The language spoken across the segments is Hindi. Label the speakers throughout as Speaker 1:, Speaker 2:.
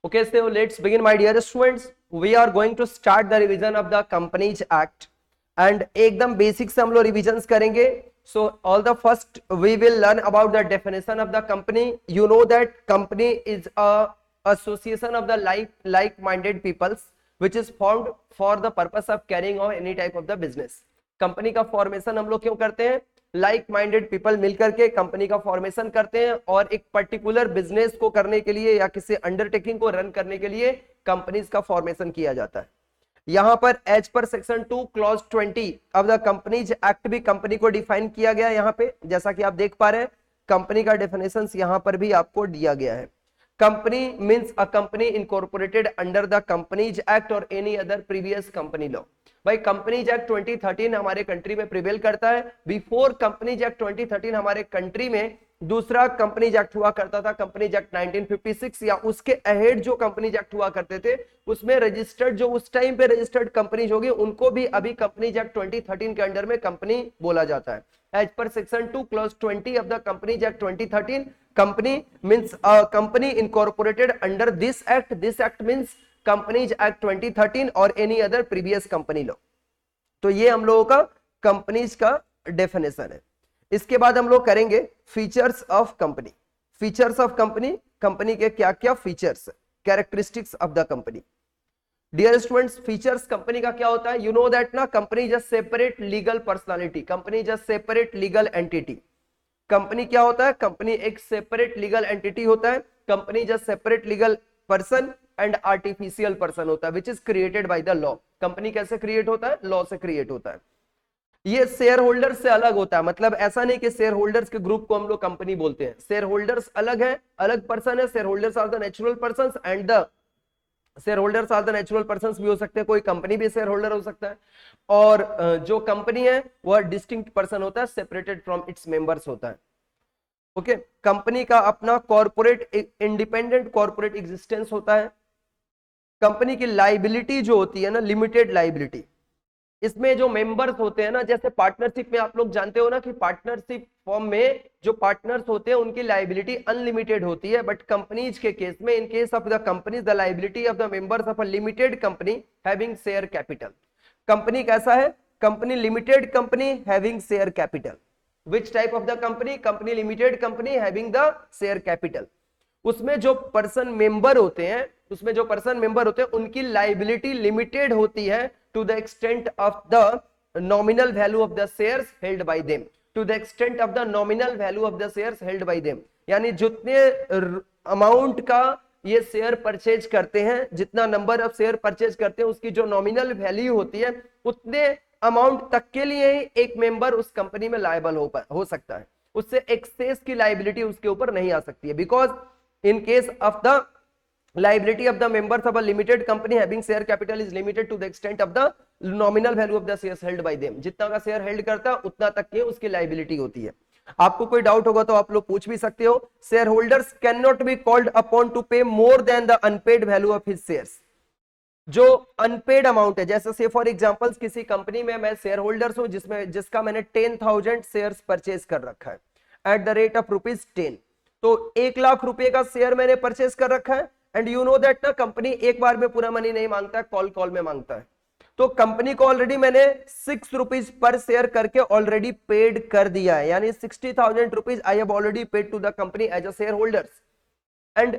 Speaker 1: Okay, so let's begin, my dear students. We are going to start the revision of the Companies Act, and एकदम बेसिक से हम लोग रिविजन्स करेंगे. So all the first we will learn about the definition of the company. You know that company is a association of the like-minded peoples which is formed for the purpose of carrying on any type of the business. Company का फॉर्मेशन हम लोग क्यों करते हैं? लाइक माइंडेड पीपल मिलकर के कंपनी का फॉर्मेशन करते हैं और एक पर्टिकुलर बिजनेस को करने के लिए या किसी अंडरटेकिंग को रन करने के लिए कंपनीज का फॉर्मेशन किया जाता है. यहां पर as per section 2 clause 20 of the companies act भी कंपनी को डिफाइन किया गया है. यहां पे जैसा कि आप देख पा रहे हैं कंपनी का डेफिनेशन यहां पर भी आपको दिया गया है. Company means a company incorporated under the companies act और any other previous company law. भाई कंपनीज एक्ट 2013 हमारे कंट्री में प्रिवेल करता है. बिफोर कंपनीज एक्ट 2013 हमारे कंट्री में दूसरा कंपनीज एक्ट हुआ करता था, कंपनीज एक्ट 1956, या उसके अहेड जो कंपनीज एक्ट हुआ करते थे उसमें रजिस्टर्ड जो उस टाइम पे रजिस्टर्ड कंपनीज होगी उनको भी अभी कंपनीज एक्ट 2013 के अंडर में कंपनी बोला जाता है. As per section 2 clause 20 of the companies act 2013, company means a company incorporated under this act. This act means companies act 2013 और any other previous company law. तो ये हम लोगों का कंपनीज का डेफिनेशन है. इसके बाद हम लोग करेंगे features of company. Features of company, company के क्या क्या features, characteristics of the company. Dear students, features company का क्या होता है? यू नो दैट ना, company is a separate legal personality, company is a separate legal entity. Company क्या होता है? कंपनी एक सेपरेट लीगल एंटिटी होता है. Company is a separate legal person and artificial person होता है which is created by the law. Company कैसे क्रिएट होता है? लॉ से क्रिएट होता है. ये शेयर होल्डर्स से अलग होता है. मतलब ऐसा नहीं कि शेयर होल्डर्स के ग्रुप को हम लोग कंपनी बोलते हैं. शेयर होल्डर्स अलग है, अलग पर्सन है. Shareholders are the natural persons and the shareholders are the natural persons भी हो सकते हैं. कोई कंपनी भी शेयर होल्डर हो सकता है. और जो कंपनी है वह डिस्टिंक्ट पर्सन होता है, सेपरेटेड फ्रॉम इट्स मेंबर्स होता है. ओके, कंपनी का अपना कॉर्पोरेट इंडिपेंडेंट कॉर्पोरेट एग्जिस्टेंस होता है. कंपनी की लाइबिलिटी जो होती है ना, लिमिटेड लाइबिलिटी. इसमें जो मेंबर्स होते हैं ना, जैसे पार्टनरशिप में आप लोग जानते हो ना कि पार्टनरशिप फॉर्म में जो पार्टनर्स होते हैं उनकी लाइबिलिटी अनलिमिटेड होती है. बट कंपनीज के केस में, in case of the companies, the liability of the members of a limited company having share capital. Company कैसा है? Company limited company having share capital. Which type of the company? Company limited company having the share capital. उसमें जो पर्सन मेंबर होते हैं, उसमें जो पर्सन मेंबर होते हैं उनकी लाइबिलिटी लिमिटेड होती है to the extent of the nominal value of the shares held by them. To the extent of the nominal value of the shares held by them, यानी जितने अमाउंट का ये शेयर परचेज करते हैं, जितना नंबर ऑफ शेयर परचेज करते हैं, उसकी जो नॉमिनल वैल्यू होती है उतने अमाउंट तक के लिए ही एक मेंबर उस कंपनी में लायबल हो सकता है. उससे एक्सेस की लाइबिलिटी उसके ऊपर नहीं आ सकती है. Because in case of the liability of the members of a limited company having share capital is limited to the extent of the nominal value of the shares held by them. जितना का शेयर हेल्ड करता है उतना तक की उसकी लाइबिलिटी होती है. आपको कोई डाउट होगा तो आप लोग पूछ भी सकते हो. Shareholders can not be called upon to pay more than the unpaid value of his shares. जो अनपेड अमाउंट है, जैसे से फॉर एग्जांपल्स किसी कंपनी में मैं शेयर होल्डर्स हूं जिसका मैंने 10,000 शेयर्स परचेज कर रखा है एट द रेट ऑफ ₹10. तो 1 लाख रुपए का शेयर मैंने परचेज कर रखा है. एंड यू नो दैट ना, कंपनी एक बार में पूरा मनी नहीं मांगता है, कॉल में मांगता है. तो कंपनी को ऑलरेडी मैंने ₹6 पर शेयर करके ऑलरेडी पेड कर दिया है, यानी 60,000 rupees I have already paid to the company as a shareholders. And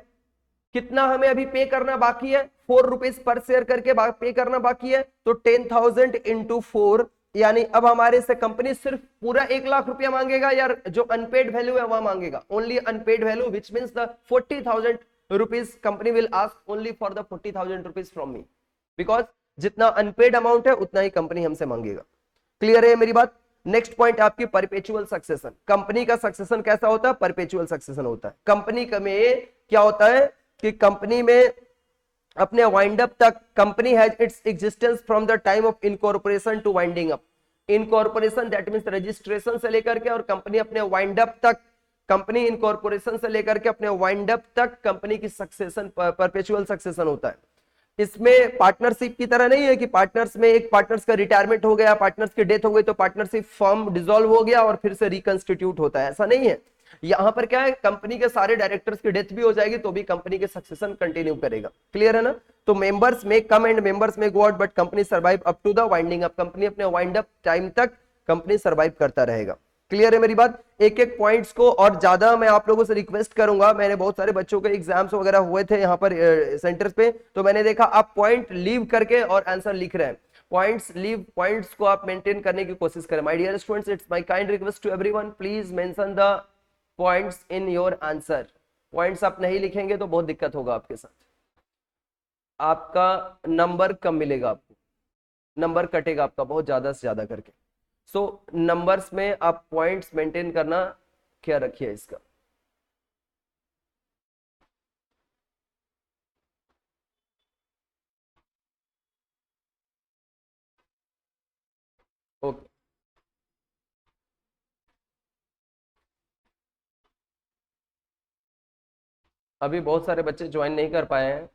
Speaker 1: कितना हमें अभी पे करना बाकी है? ₹4 पर शेयर करके पे करना बाकी है. तो 10,000 इंटू 4, यानी अब हमारे से कंपनी सिर्फ पूरा 1 लाख रुपया मांगेगा या जो अनपेड वैल्यू है वह मांगेगा? Only unpaid value, which means the 40,000 rupees company will ask only for the 40,000 rupees from me. Because जितना अनपेड अमाउंट है उतना ही कंपनी हमसे मांगेगा. क्लियर है मेरी बात? नेक्स्ट पॉइंट आपकी परपेचुअल सक्सेशन. कंपनी का सक्सेशन कैसा होता है? परपेचुअल सक्सेशन होता है. कंपनी में क्या होता है कि कंपनी में अपने वाइंड अप तक, company has its existence from the time of incorporation two winding up. Incorporation that means registration से लेकर के और कंपनी अपने वाइंड अप तक, कंपनी इनकॉर्पोरेशन से लेकर के अपने वाइंड अप तक कंपनी की सक्सेशन, परपेचुअल सक्सेशन होता है. इसमें पार्टनरशिप की तरह नहीं है कि पार्टनर्स में एक पार्टनर्स का रिटायरमेंट हो गया, पार्टनर्स की डेथ हो गई तो पार्टनरशिप फॉर्म डिसॉल्व हो गया और फिर से रिकंस्टिट्यूट होता है. ऐसा नहीं है. यहाँ पर क्या है, कंपनी के सारे डायरेक्टर्स की डेथ भी हो जाएगी तो भी कंपनी के सक्सेशन कंटिन्यू करेगा। क्लियर है ना? तो मेंबर्स में कम and members may go out but company survive up to the winding up. Company अपने वाइंड अप टाइम तक कंपनी सर्वाइव करता रहेगा। क्लियर है मेरी बात? एक एक पॉइंट्स को और ज्यादा मैं आप लोगों से रिक्वेस्ट करूंगा, मैंने बहुत सारे बच्चों के एग्जाम्स वगैरह हुए थे यहाँ पर सेंटर्स पे, तो मैंने देखा आप पॉइंट लीव करके और आंसर लिख रहे हैं। पॉइंट्स को आप मेंटेन करने की कोशिश करें। My dear students, it's my kind request to everyone, please mention the points in your answer. Points आप नहीं लिखेंगे तो बहुत दिक्कत होगा आपके साथ, आपका नंबर कम मिलेगा, आपको नंबर कटेगा आपका बहुत ज्यादा से ज्यादा करके। सो नंबर्स में आप पॉइंट्स मेंटेन करना क्या रखिए इसका। ओके, अभी बहुत सारे बच्चे ज्वाइन नहीं कर पाए हैं।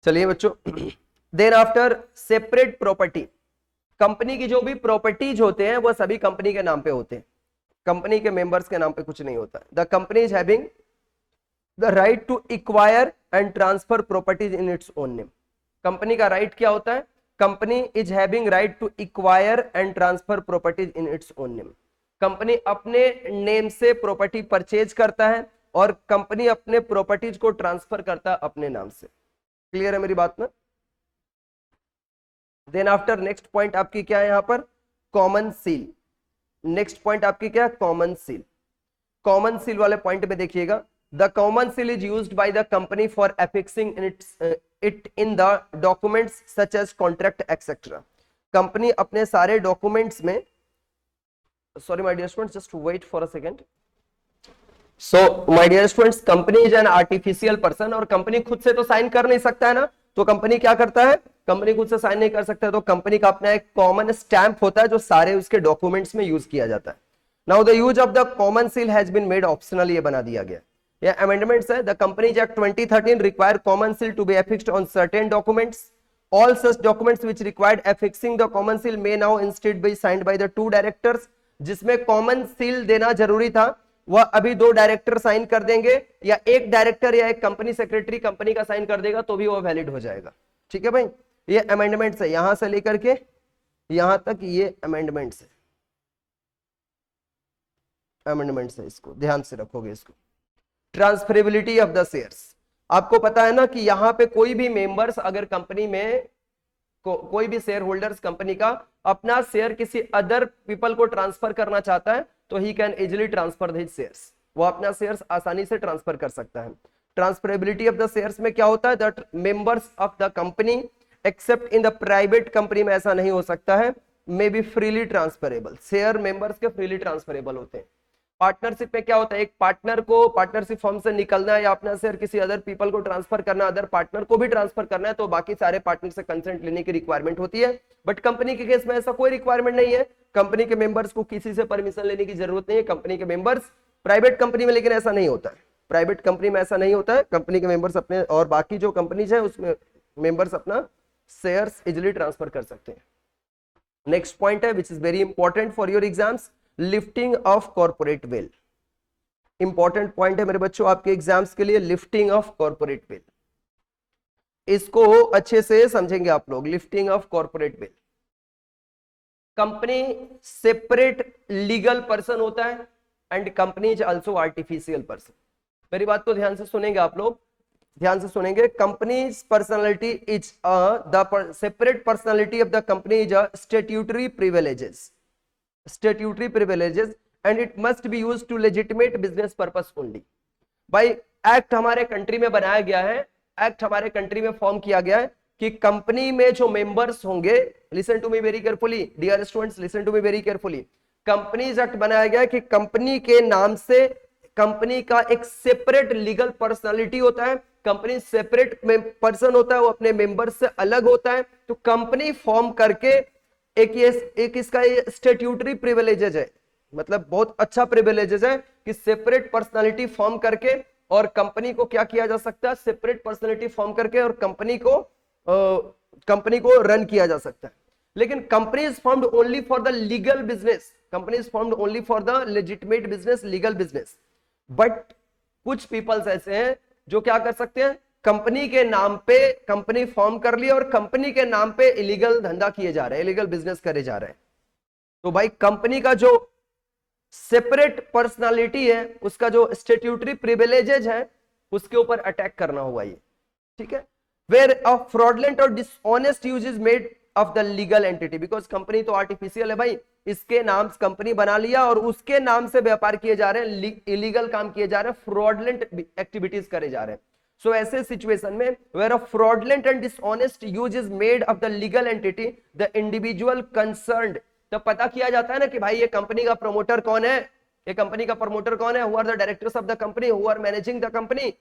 Speaker 1: चलिए बच्चों, then after separate property, company की जो भी प्रॉपर्टीज होते हैं वो सभी कंपनी के नाम पे होते हैं, कंपनी के मेंबर्स के नाम पे कुछ नहीं होता। The company is having the right to acquire and transfer properties in its own name. Company का राइट क्या होता है? Company is having right to acquire and transfer properties in its own name. Company अपने नेम से प्रॉपर्टी परचेज करता है और कंपनी अपने प्रॉपर्टीज को ट्रांसफर करता है अपने नाम से। क्लियर है मेरी बात ना? देन आफ्टर नेक्स्ट पॉइंट आपकी क्या है यहाँ पर? Common seal. नेक्स्ट पॉइंट आपकी क्या है? Common seal. कॉमन सील वाले पॉइंट में देखिएगा, the common seal is used by the company for affixing it in the documents such as contract etcetera. Company अपने सारे डॉक्यूमेंट्स में, sorry my dear students, just wait for a second. So my dear students, company is an artificial person और कंपनी खुद से तो साइन कर नहीं सकता है ना, तो कंपनी क्या करता है? कंपनी खुद से साइन नहीं कर सकता है तो कंपनी का अपना एक कॉमन स्टैंप होता है जो सारे उसके डॉक्यूमेंट्स में यूज किया जाता है। Now the use of the common seal has been made optional, ये बना दिया गया। ये अमेंडमेंट्स है। The companies act 2013 require common seal to be affixed on certain documents. All such documents which required affixing the common seal may now instead be signed by the two directors। जिसमें कॉमन सील देना जरूरी था वह अभी दो डायरेक्टर साइन कर देंगे, या एक डायरेक्टर या एक कंपनी सेक्रेटरी कंपनी का साइन कर देगा तो भी वो वैलिड हो जाएगा। ठीक है भाई, ये अमेंडमेंट्स है, यहां से लेकर के यहां तक ये अमेंडमेंट्स है, अमेंडमेंट्स है, इसको ध्यान से रखोगे इसको। ट्रांसफरेबिलिटी ऑफ द शेयर्स, आपको पता है ना कि यहां पे कोई भी मेंबर्स अगर कंपनी में कोई भी शेयर होल्डर्स कंपनी का अपना शेयर किसी अदर पीपल को ट्रांसफर करना चाहता है तो he can easily transfer his shares, वो अपना शेयर्स आसानी से ट्रांसफर कर सकता है। ट्रांसफरेबिलिटी ऑफ द शेयर्स में क्या होता है? That members of the company accept in the private company में ऐसा नहीं हो सकता है, may be freely transferable. Share members के फ्रीली ट्रांसफरेबल होते हैं। पार्टनरशिप में क्या होता है? एक पार्टनर को पार्टनरशिप फॉर्म से निकलना है या अपना शेयर किसी अदर पीपल को ट्रांसफर करना, अदर पार्टनर को भी ट्रांसफर करना है तो बाकी सारे पार्टनर से कंसेंट लेने की रिक्वायरमेंट होती है। बट कंपनी के केस में ऐसा कोई रिक्वायरमेंट नहीं है, कंपनी के मेंबर्स को किसी से परमिशन लेने की जरूरत नहीं है। कंपनी के मेंबर्स, प्राइवेट कंपनी में लेकिन ऐसा नहीं होता है, प्राइवेट कंपनी में ऐसा नहीं होता है। कंपनी के मेंबर्स अपने और बाकी जो कंपनीज है उसमें मेंबर्स अपना शेयर्स इजिली ट्रांसफर कर सकते हैं। नेक्स्ट पॉइंट है which is very important for your exams, lifting of corporate veil. Important point है मेरे बच्चों आपके एग्जाम्स के लिए, लिफ्टिंग ऑफ कॉर्पोरेट वेल। इसको अच्छे से समझेंगे आप लोग। Lifting of corporate veil, company separate legal person होता है and company is also artificial person. मेरी बात को ध्यान से सुनेंगे आप लोग, ध्यान से सुनेंगे। Companies personality is the separate personality of the company is a statutory privileges, statutory privileges and it must be used to legitimate business purpose only। भाई एक्ट हमारे कंट्री में बनाया गया है, एक्ट हमारे कंट्री में फॉर्म किया गया है कि कंपनी में जो मेंबर्स होंगे, listen to me very carefully dear students, listen to me very carefully. Companies act बनाया गया है कि कंपनी के नाम से कंपनी का एक सेपरेट लीगल पर्सनालिटी होता है, कंपनी सेपरेट पर्सन होता है, वो अपने मेंबर्स से अलग होता है। तो कंपनी फॉर्म करके एक इसका स्टैट्यूटरी प्रिविलेजेस है, मतलब बहुत अच्छा प्रिविलेजेस है कि सेपरेट पर्सनालिटी फॉर्म करके और कंपनी को क्या किया जा सकता है? सेपरेट पर्सनालिटी फॉर्म करके और कंपनी को रन किया जा सकता है। लेकिन company is formed only for the legal business, company is formed only for the legitimate business, legal business. But कुछ पीपल्स ऐसे हैं जो क्या कर सकते हैं, कंपनी के नाम पे कंपनी फॉर्म कर लिया और कंपनी के नाम पे इलीगल धंधा किए जा रहे हैं, इलीगल बिजनेस करे जा रहे हैं। तो भाई कंपनी का जो सेपरेट पर्सनालिटी है, उसका जो स्टैट्यूटरी प्रिविलेजेज है, उसके ऊपर अटैक करना होगा ये, ठीक है। वेयर अ फ्रॉडलेंट और dishonest use is made of the legal entity, because company तो आर्टिफिशियल है भाई, इसके नाम से कंपनी बना लिया और उसके नाम से व्यापार किए जा रहे हैं, इलीगल काम किए जा रहे हैं, फ्रॉडलेंट एक्टिविटीज करे जा रहे हैं। सो ऐसे सिचुएशन में where a fraudulent and dishonest use is made of the legal entity, the individual concerned, तो पता किया जाता है ना कि भाई ये कंपनी का प्रमोटर कौन है, ये कंपनी का प्रमोटर कौन है, who are the directors of the company, who are managing the company,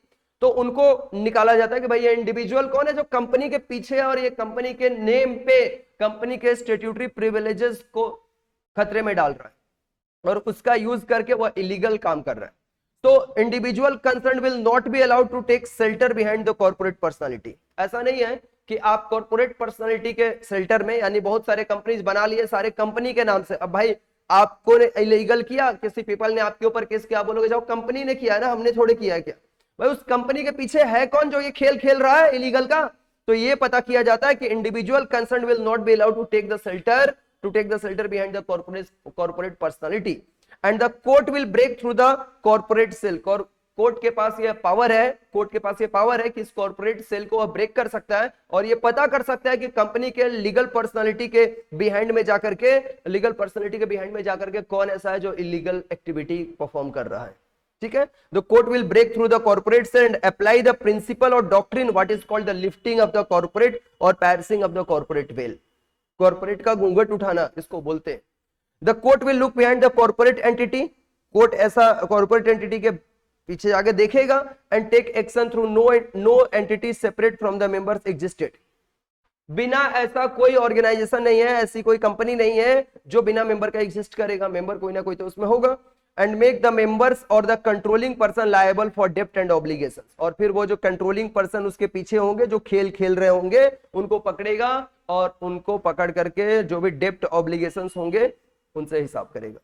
Speaker 1: तो उनको निकाला जाता है कि भाई ये इंडिविजुअल कौन है जो कंपनी के पीछे है और ये कंपनी के नेम पे कंपनी के स्टैट्यूटरी प्रिविलेजेस को खतरे में डाल रहा है और उसका यूज करके वो इलीगल काम कर रहा है। तो individual concern will not be allowed to take shelter behind the corporate personality. ऐसा नहीं है कि आप कॉर्पोरेट पर्सनालिटी के शेल्टर में, यानी बहुत सारे कंपनीज बना लिए सारे कंपनी के नाम से, अब भाई आपको ने इलीगल किया, किसी पीपल ने आपके ऊपर केस किया, बोलोगे जाओ कंपनी ने किया है ना, हमने थोड़े किया है क्या, भाई उस कंपनी के पीछे है कौन जो ये खेल खेल रहा है इलीगल का। तो ये पता किया जाता है कि individual concern will not be allowed to take the shelter behind the corporate personality and the court will break through the corporate veil. Court के पास ये पावर है, कोर्ट के पास ये पावर है कि इस कॉर्पोरेट सेल को वह ब्रेक कर सकता है और ये पता कर सकता है कि कंपनी के लीगल पर्सनालिटी के बिहाइंड में जाकर के कौन ऐसा है जो इलीगल एक्टिविटी परफॉर्म कर रहा है, ठीक है। The court will break through the corporate cell and apply the principle और doctrine what is called the lifting of the corporate और piercing of the corporate veil. Corporate का घूंघट उठाना इसको बोलते हैं। The court will look behind the corporate entity, court ऐसा कॉर्पोरेट एंटिटी के पीछे जाके देखेगा and take action through no entity separate from the members existed. बिना ऐसा कोई ऑर्गेनाइजेशन नहीं है, ऐसी कोई कंपनी नहीं है जो बिना मेंबर का एग्जिस्ट करेगा, मेंबर कोई ना कोई तो उसमें होगा। एंड मेक द मेंबर्स और the controlling person liable for डेप्ट एंड ऑब्लिगेशन, और फिर वो जो कंट्रोलिंग पर्सन उसके पीछे होंगे, जो खेल खेल रहे होंगे, उनको पकड़ेगा और उनको पकड़ करके जो भी डेप्ट ऑब्लिगेशंस होंगे उनसे हिसाब करेगा।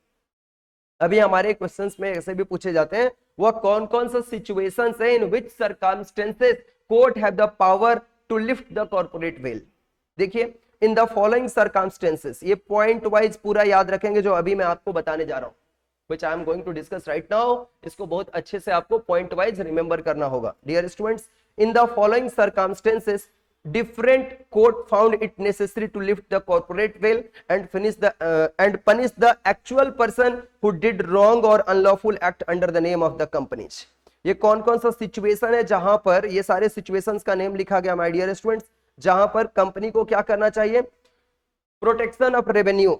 Speaker 1: अभी हमारे क्वेश्चंस में ऐसे भी पूछे जाते हैं, वह कौन कौन सा सिचुएशंस है in which circumstances court have the power to lift the corporate veil. देखिए, इन द फॉलोइंग सर्कमस्टेंसेस, ये पॉइंट वाइज पूरा याद रखेंगे जो अभी मैं आपको बताने जा रहा हूं, which I am going to discuss right now। इसको बहुत अच्छे से आपको पॉइंट वाइज रिमेंबर करना होगा। Dear students, in the following circumstances different court found it necessary to lift the corporate veil and punish the actual person who did wrong or unlawful act under the name of the companies। ये कौन कौन सा सिचुएशन है जहां पर, ये सारे सिचुएशंस का नेम लिखा गया माय डियर स्टूडेंट्स, जहां पर कंपनी को क्या करना चाहिए, प्रोटेक्शन ऑफ रेवेन्यू,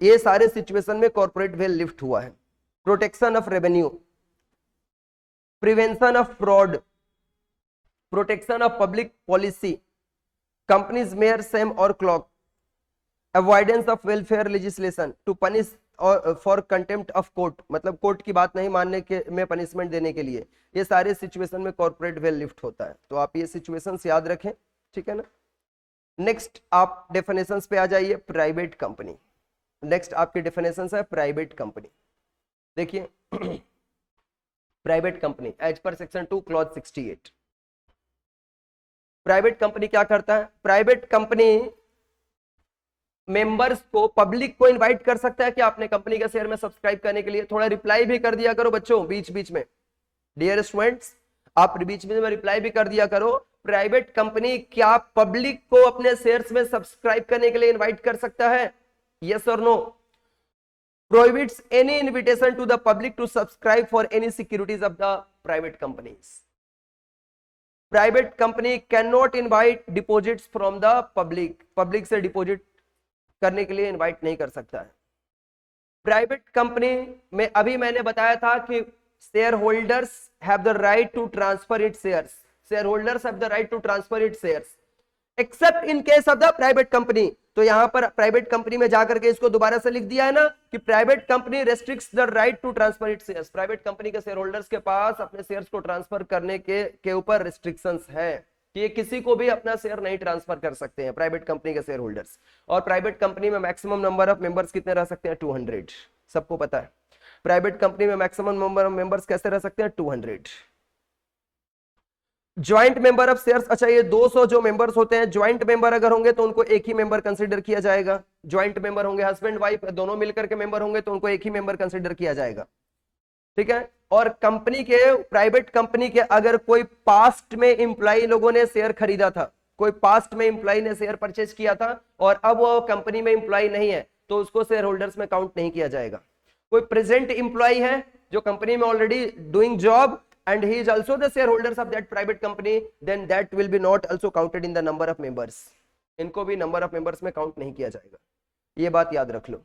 Speaker 1: ये सारे सिचुएशन में कॉर्पोरेट वेल लिफ्ट हुआ है। Protection of revenue, prevention of fraud, protection of public policy, companies mere sham और cloak, avoidance of welfare legislation, to punish for contempt of court, मतलब कोर्ट की बात नहीं मानने के में पनिशमेंट देने के लिए, ये सारे सिचुएशन में कॉर्पोरेट वेल लिफ्ट होता है। तो आप ये सिचुएशंस याद रखें, ठीक है ना। नेक्स्ट आप डेफिनेशंस पे आ जाइए। प्राइवेट कंपनी, नेक्स्ट आपकी डेफिनेशंस है प्राइवेट कंपनी। देखिए, private company as per section 2 clause 68, private company क्या करता है, प्राइवेट कंपनी मेंबर्स को, पब्लिक को इनवाइट कर सकता है कि आपने कंपनी का शेयर में सब्सक्राइब करने के लिए। थोड़ा रिप्लाई भी कर दिया करो बच्चों बीच बीच में, डियर स्टूडेंट्स आप बीच बीच में रिप्लाई भी कर दिया करो। प्राइवेट कंपनी क्या पब्लिक को अपने शेयर्स में सब्सक्राइब करने के लिए इनवाइट कर सकता है, यस और no. Prohibits any invitation to the public to subscribe for any securities of the private companies. Private company can not invite deposits from the public, public से डिपॉजिट करने के लिए इनवाइट नहीं कर सकता है। प्राइवेट कंपनी में अभी मैंने बताया था कि shareholders have the right to transfer it shares, shareholders have the right to transfer it shares except in case of the private company. तो यहां पर प्राइवेट कंपनी में जाकर के इसको दोबारा से लिख दिया है ना कि private company restricts the right to transfer it shares, private company के शेयर होल्डर्स के पास अपने शेयर्स को ट्रांसफर करने के ऊपर रिस्ट्रिक्शंस है। कि ये किसी को भी अपना शेयर नहीं ट्रांसफर कर सकते हैं, प्राइवेट कंपनी के शेयर होल्डर्स। और प्राइवेट कंपनी में मैक्सिमम नंबर ऑफ मेंबर्स कितने रह सकते हैं? 200, सबको पता है। प्राइवेट कंपनी में मैक्सिमम नंबर ऑफ मेंबर्स कैसे रह सकते हैं? 200। ज्वाइंट मेंबर ऑफ शेयर्स, अच्छा ये 200 जो मेंबर्स होते हैं, ज्वाइंट मेंबर अगर होंगे तो उनको एक ही मेंबर कंसीडर किया जाएगा। ज्वाइंट मेंबर होंगे, हस्बैंड वाइफ दोनों मिलकर के मेंबर होंगे तो उनको एक ही मेंबर कंसीडर किया जाएगा, ठीक है। और कंपनी के, प्राइवेट कंपनी के अगर कोई पास्ट में इंप्लॉई लोगों ने शेयर खरीदा था, कोई पास्ट में इंप्लॉई ने शेयर परचेज किया था और अब वो कंपनी में इंप्लॉई नहीं है तो उसको शेयर होल्डर्स में काउंट नहीं किया जाएगा। कोई प्रेजेंट इंप्लॉई है जो कंपनी में already doing job and he is also the shareholders of that private company, then that will be not also counted in the number of members, इनको भी नंबर ऑफ मेंबर्स में काउंट नहीं किया जाएगा, ये बात याद रख लो।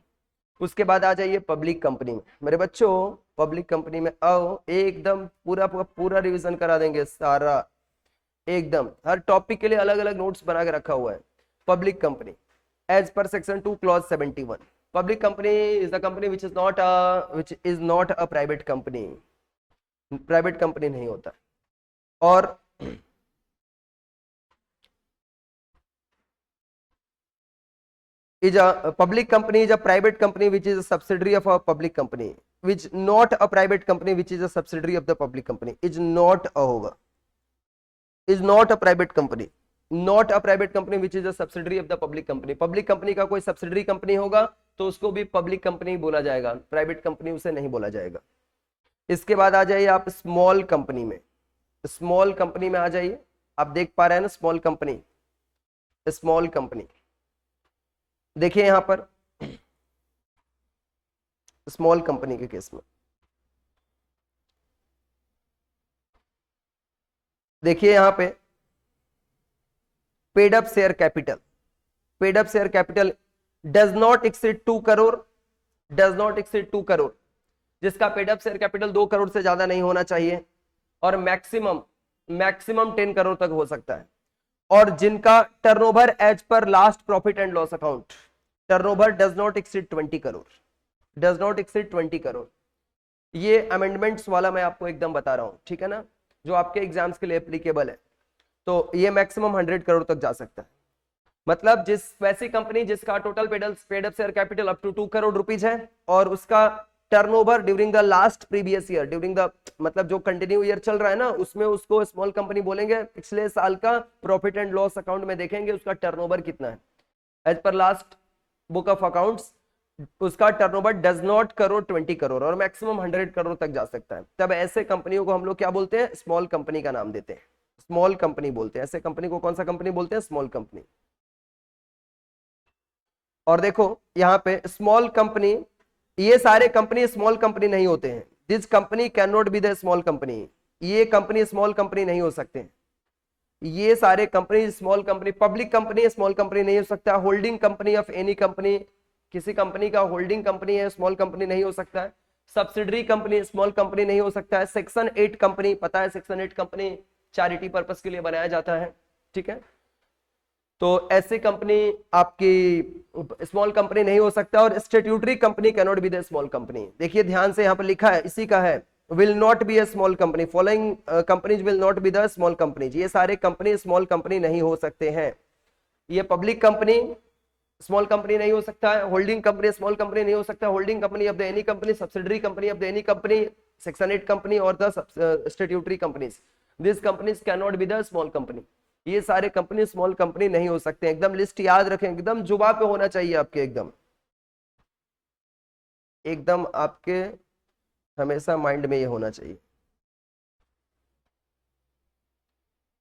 Speaker 1: उसके बाद आ जाइए पब्लिक कंपनी में। मेरे बच्चों पब्लिक कंपनी में आओ, एकदम पूरा पूरा रिवीजन करा देंगे सारा, एकदम हर टॉपिक के लिए अलग अलग नोट्स बना के रखा हुआ है। Public company as per section 2 clause 71, public company is the company which is not a private company, private company नहीं होता। और is a public company is a private company which is a subsidiary of a public company, which not a private company which is a subsidiary of the public company, is not a होगा, is not a private company, not a private company which is a subsidiary of the public company। Public company का कोई सब्सिडरी कंपनी होगा तो उसको भी पब्लिक कंपनी बोला जाएगा, प्राइवेट कंपनी उसे नहीं बोला जाएगा। इसके बाद आ जाइए आप स्मॉल कंपनी में। स्मॉल कंपनी में आ जाइए, आप देख पा रहे हैं ना स्मॉल कंपनी, स्मॉल कंपनी देखिए यहां पर स्मॉल कंपनी के केस में देखिए यहां पे paid up share capital, paid up share capital does not exceed 2 crore, does not exceed 2 crore, जिसका paid up share capital 2 crore से ज्यादा नहीं होना चाहिए और मैक्सिमम 10 करोड़ तक हो सकता है। और जिनका turnover as per last profit and loss account, turnover does not exceed 20 crore, does not exceed 20 crore. ये अमेंडमेंट्स वाला मैं आपको एकदम बता रहा हूं, ठीक है ना, जो आपके एग्जाम्स के लिए एप्लीकेबल है। तो ये मैक्सिमम 100 करोड़ तक जा सकता है। मतलब जिस वैसी कंपनी जिसका total paid up share capital up to 2 crore rupees है और उसका turnover during the last previous year, during the मतलब जो कंटिन्यू ईयर चल रहा है ना उसमें उसको स्मॉल कंपनी बोलेंगे। पिछले साल का प्रॉफिट एंड लॉस अकाउंट में देखेंगे उसका टर्नओवर कितना है, as per last book of accounts उसका turnover does not crore 20 crore और मैक्सिमम 100 करोड़ तक जा सकता है। तब ऐसे कंपनियों को हम लोग क्या बोलते हैं? स्मॉल कंपनी का नाम देते हैं, स्मॉल कंपनी बोलते हैं। ऐसे कंपनी को कौन सा कंपनी बोलते हैं? Small company. और देखो यहाँ पे स्मॉल कंपनी, ये सारे कंपनी स्मॉल कंपनी नहीं होते हैं। This company can not be the small company, ये कंपनी स्मॉल कंपनी नहीं हो सकते। ये सारे company small company, public company small company नहीं हो सकता। Holding company of any company, किसी कंपनी का होल्डिंग कंपनी है स्मॉल कंपनी नहीं हो सकता है। सब्सिडरी कंपनी स्मॉल कंपनी नहीं हो सकता है। सेक्शन 8 कंपनी, पता है सेक्शन 8 कंपनी चैरिटी पर्पस के लिए बनाया जाता है, ठीक है। तो ऐसी कंपनी आपकी स्मॉल कंपनी नहीं हो सकता। और statutory company can not be the small company. देखिए ध्यान से यहाँ पर लिखा है, इसी का है, will not be a small company, following companies will not be the small companies. ये सारे कंपनी स्मॉल कंपनी नहीं हो सकते हैं। ये पब्लिक कंपनी स्मॉल कंपनी नहीं हो सकता है, होल्डिंग कंपनी स्मॉल कंपनी नहीं हो सकता, holding company of the any company, subsidiary company of the any company, section 8 company और the statutory companies, this companies can not be the small company. ये सारे कंपनी स्मॉल कंपनी नहीं हो सकते। एकदम लिस्ट याद रखें, एकदम जुबान पे होना चाहिए आपके, एकदम एकदम आपके हमेशा माइंड में ये होना चाहिए।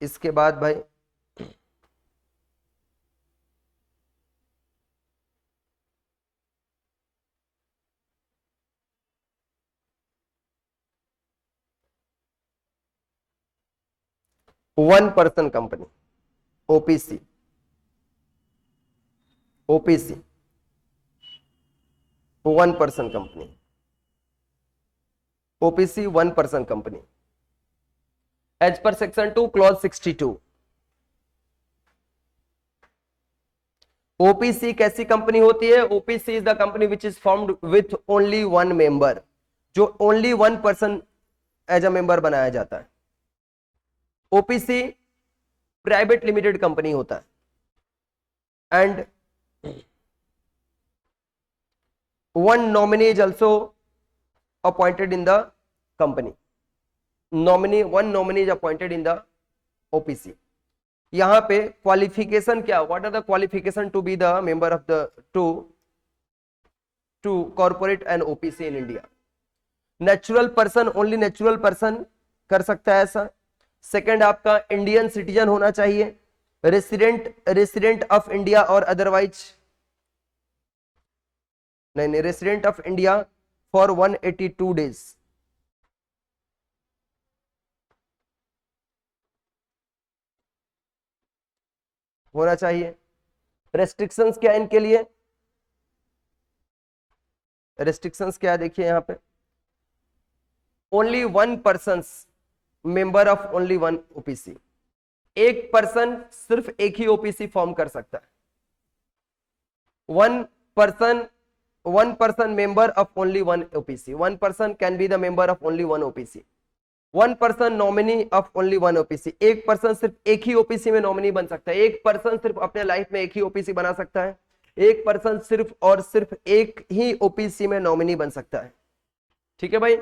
Speaker 1: इसके बाद भाई one person company, OPC, OPC one person company, OPC one person company as per section 2 clause 62। OPC कैसी कंपनी होती है? OPC is the company which is formed with only one member, जो only one person as a member बनाया जाता है। ओपीसी प्राइवेट लिमिटेड कंपनी होता है. And one nominee is also appointed in the company. One nominee is appointed in the OPC. यहाँ पे क्वालिफिकेशन क्या, what are the qualification to be the member of the to corporate and OPC in India? Natural person, only natural person कर सकता है ऐसा. सेकंड, आपका इंडियन सिटीजन होना चाहिए, रेसिडेंट ऑफ इंडिया और अदरवाइज नहीं, resident of India for 182 days. होना चाहिए. रेस्ट्रिक्शंस क्या है इनके लिए? रेस्ट्रिक्शंस क्या है देखिए यहाँ पे, only one person member of only one OPC. एक पर्सन सिर्फ एक ही ओपीसी फॉर्म कर सकता है. One person member of only one OPC. One person can be the member of only one OPC. One person nominee of only one OPC. एक पर्सन सिर्फ एक ही ओपीसी में नॉमिनी बन सकता है. एक पर्सन सिर्फ अपने लाइफ में एक ही ओपीसी बना सकता है. एक पर्सन सिर्फ और सिर्फ एक ही ओपीसी में नॉमिनी बन सकता है. ठीक है भाई.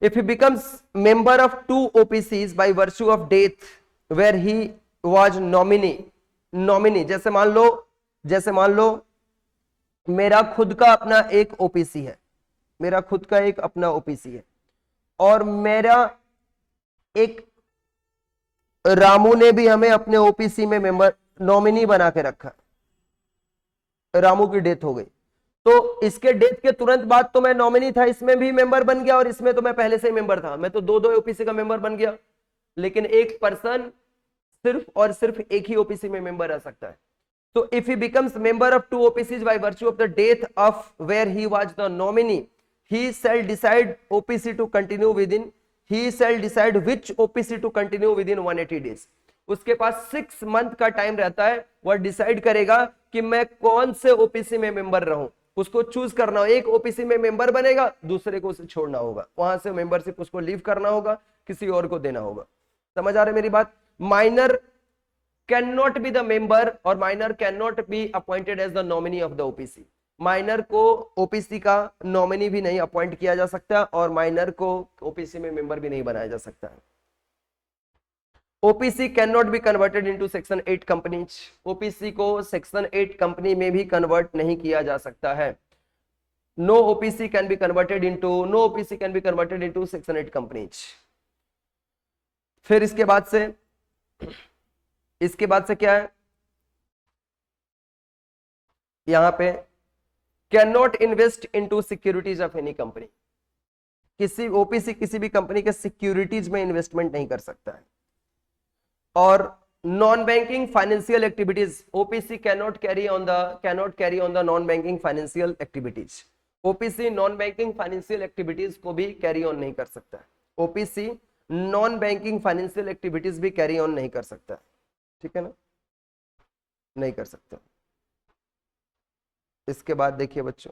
Speaker 1: If he becomes member of two OPCs by virtue of death where he was nominee, जैसे मान लो मेरा खुद का अपना एक ओपीसी है, मेरा खुद का एक अपना ओपीसी है, और मेरा एक रामू ने भी हमें अपने ओपीसी में मेंबर नॉमिनी बना के रखा. रामू की डेथ हो गई, तो इसके डेथ के तुरंत बाद तो मैं नॉमिनी था, इसमें भी मेंबर बन गया, और इसमें तो मैं पहले से ही मेंबर था. मैं तो दो ओपीसी का मेंबर बन गया. लेकिन एक पर्सन सिर्फ और सिर्फ एक ही ओपीसी में मेंबर रह सकता है. So if he becomes member of two OPCs by virtue of the death of where he was the nominee, he shall decide OPC to continue within, he shall decide which OPC to continue within 180 days. उसके पास 6 मंथ का टाइम रहता है, वह डिसाइड करेगा कि मैं कौन से ओपीसी में मेंबर रहूं. उसको चूज करना हो. एक ओपीसी में मेंबर बनेगा, दूसरे को उसे छोड़ना होगा, वहां से मेंबरशिप उसको लीव करना होगा, किसी और को देना होगा. समझ आ रहा है मेरी बात? Minor cannot be the member or minor cannot be appointed as the nominee of the OPC. Minor को ओपीसी का नॉमिनी भी नहीं अपॉइंट किया जा सकता, और माइनर को ओपीसी में मेंबर भी नहीं बनाया जा सकता है. OPC can not be converted into section 8 companies. OPC को सेक्शन 8 कंपनी में भी कन्वर्ट नहीं किया जा सकता है. No OPC can be converted into section 8 companies. फिर इसके बाद से क्या है यहां पे, can not invest into securities of any company. किसी ओपीसी किसी भी कंपनी के सिक्योरिटीज में इन्वेस्टमेंट नहीं कर सकता है. और non banking financial activities, OPC cannot carry on the non banking financial activities. OPC non banking financial activities को भी कैरी ऑन नहीं कर सकता है. OPC non banking financial activities भी कैरी ऑन नहीं कर सकता है. ठीक है ना, नहीं कर सकता. इसके बाद देखिए बच्चों,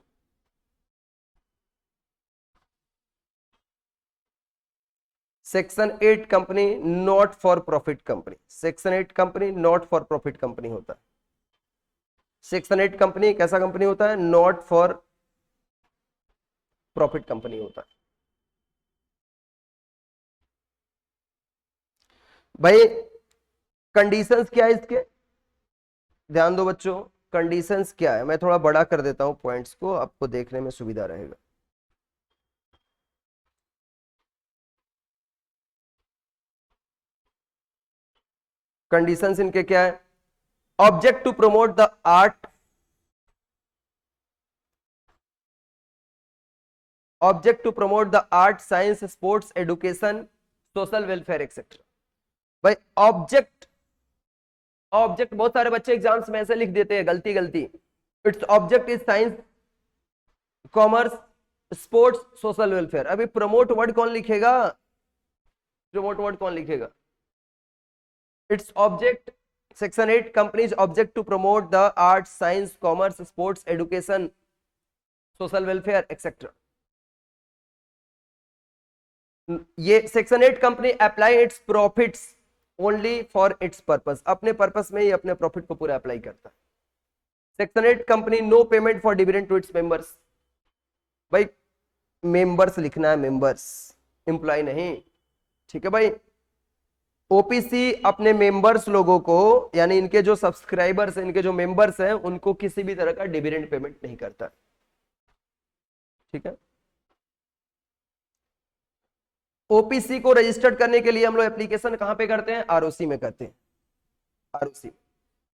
Speaker 1: section 8 company not for profit company. Section 8 company not for profit company होता है. सेक्शन 8 कंपनी कैसा कंपनी होता है? नॉट फॉर प्रॉफिट कंपनी होता है. भाई कंडीशंस क्या है इसके, ध्यान दो बच्चों. कंडीशंस क्या है, मैं थोड़ा बड़ा कर देता हूं पॉइंट्स को, आपको देखने में सुविधा रहेगा. कंडीशंस इनके क्या है? Object to promote the art, science, sports, education, social welfare etcetera. भाई ऑब्जेक्ट बहुत सारे बच्चे एग्जाम्स में ऐसे लिख देते हैं गलती. Its object is science, commerce, sports, social welfare. अभी प्रमोट वर्ड कौन लिखेगा? Its object, section 8 companies object to promote the arts, science, commerce, sports, education, social welfare etcetera. ये section 8 company apply its profits only for its purpose, अपने पर्पस में ही अपने प्रॉफिट को पूरा अप्लाई करता है। Section 8 company no payment for dividend to its members, भाई मेंबर्स लिखना है, मेंबर्स, एम्प्लॉय नहीं, ठीक है भाई। ओपीसी अपने मेंबर्स लोगों को, यानी इनके जो सब्सक्राइबर्स हैं, इनके जो मेंबर्स हैं, उनको किसी भी तरह का डिविडेंड पेमेंट नहीं करता, ठीक है। ओपीसी को रजिस्टर्ड करने के लिए हम लोग एप्लीकेशन कहां पे करते हैं, आरओसी में करते हैं, आरओसी।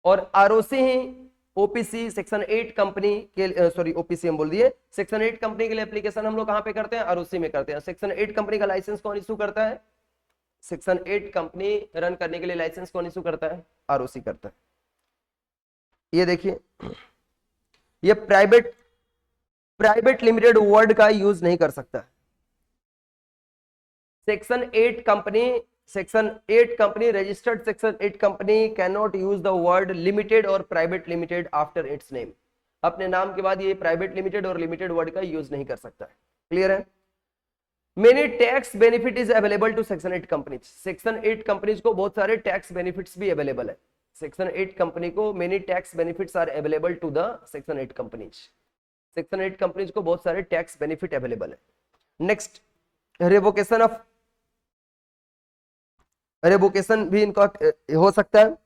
Speaker 1: और आरओसी ही ओपीसी सेक्शन 8 कंपनी के, सॉरी ओपीसी हम बोल दिए, सेक्शन 8 कंपनी के लिए एप्लीकेशन हम लोग कहां पे करते हैं, आरओसी में करते हैं। सेक्शन 8 कंपनी का लाइसेंस कौन इशू करता है, सेक्शन 8 कंपनी रन करने के लिए लाइसेंस कौन इशू करता है, आरओसी करता है। ये देखिए, ये प्राइवेट लिमिटेड वर्ड का यूज नहीं कर सकता। Section 8 company registered section 8 company can not use the word limited और private limited after its name, अपने नाम के बाद ये प्राइवेट लिमिटेड और लिमिटेड वर्ड का यूज नहीं कर सकता है। क्लियर है। Many tax benefit is available to section 8 companies, section 8 companies को बहुत सारे टैक्स बेनिफिट्स भी अवेलेबल है। सेक्शन 8 कंपनी को many tax benefits are available to the section 8 companies, section 8 companies को बहुत सारे टैक्स बेनिफिट अवेलेबल है। नेक्स्ट, रेवोकेशन भी इनका हो सकता है।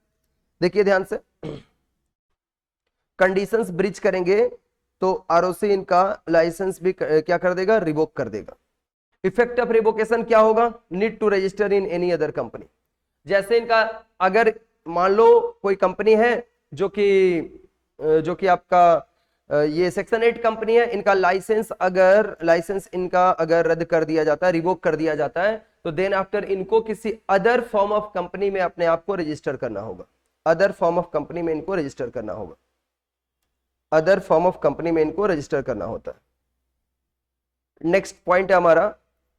Speaker 1: देखिए ध्यान से, कंडीशंस ब्रीच करेंगे तो आरओसी इनका लाइसेंस भी क्या कर देगा, रिवोक कर देगा। इफेक्ट ऑफ रिवोकेशन क्या होगा, need to register in any other company. जैसे इनका, अगर मान लो कोई कंपनी है जो कि आपका ये सेक्शन 8 कंपनी है, इनका लाइसेंस इनका अगर रद्द कर दिया जाता है, रिवोक कर दिया जाता है, तो देन आफ्टर इनको किसी अदर फॉर्म ऑफ कंपनी में अपने आप को रजिस्टर करना होगा, अदर फॉर्म ऑफ कंपनी में इनको रजिस्टर करना होगा, अदर फॉर्म ऑफ कंपनी में इनको रजिस्टर करना होता है। नेक्स्ट पॉइंट है हमारा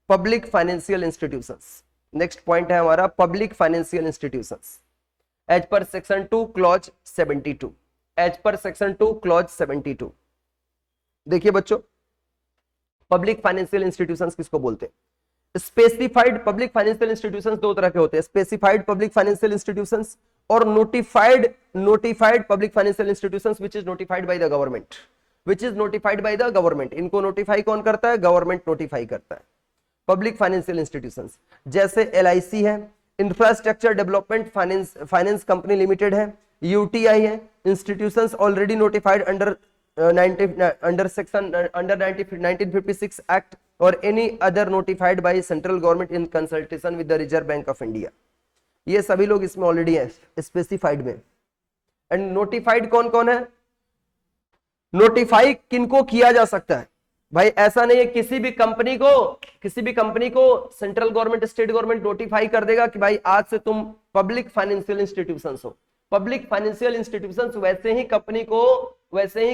Speaker 1: public financial institutions. Next point है हमारा public financial institutions as per section 2 clause 72, as per section 2 clause 72। देखिए बच्चों, पब्लिक फाइनेंशियल इंस्टीट्यूशंस किसको बोलते हैं, स्पेसिफाइड पब्लिक फाइनेंशियल इंस्टीट्यूशंस दो तरह के होते हैं, स्पेसिफाइड पब्लिक फाइनेंशियल इंस्टीट्यूशंस और notified public financial institutions which is notified by the government, which is notified by the government. इनको नोटिफाई कौन करता है, गवर्नमेंट नोटिफाई करता है। पब्लिक फाइनेंशियल इंस्टीट्यूशंस जैसे एलआईसी है, infrastructure development finance company limited है, यूटीआई है, institutions already notified under 1956 act और any other notified by central government in consultation with the reserve bank of India. ये सभी लोग इसमें ऑलरेडी है स्पेसिफाइड में। एंड नोटिफाइड कौन कौन है, नोटिफाई किनको किया जा सकता है भाई, ऐसा नहीं है किसी भी कंपनी को central government state government notify कर देगा कि भाई आज से तुम पब्लिक फाइनेंशियल इंस्टीट्यूशंस हो। पब्लिक फाइनेंशियल इंस्टीट्यूशंस वैसे ही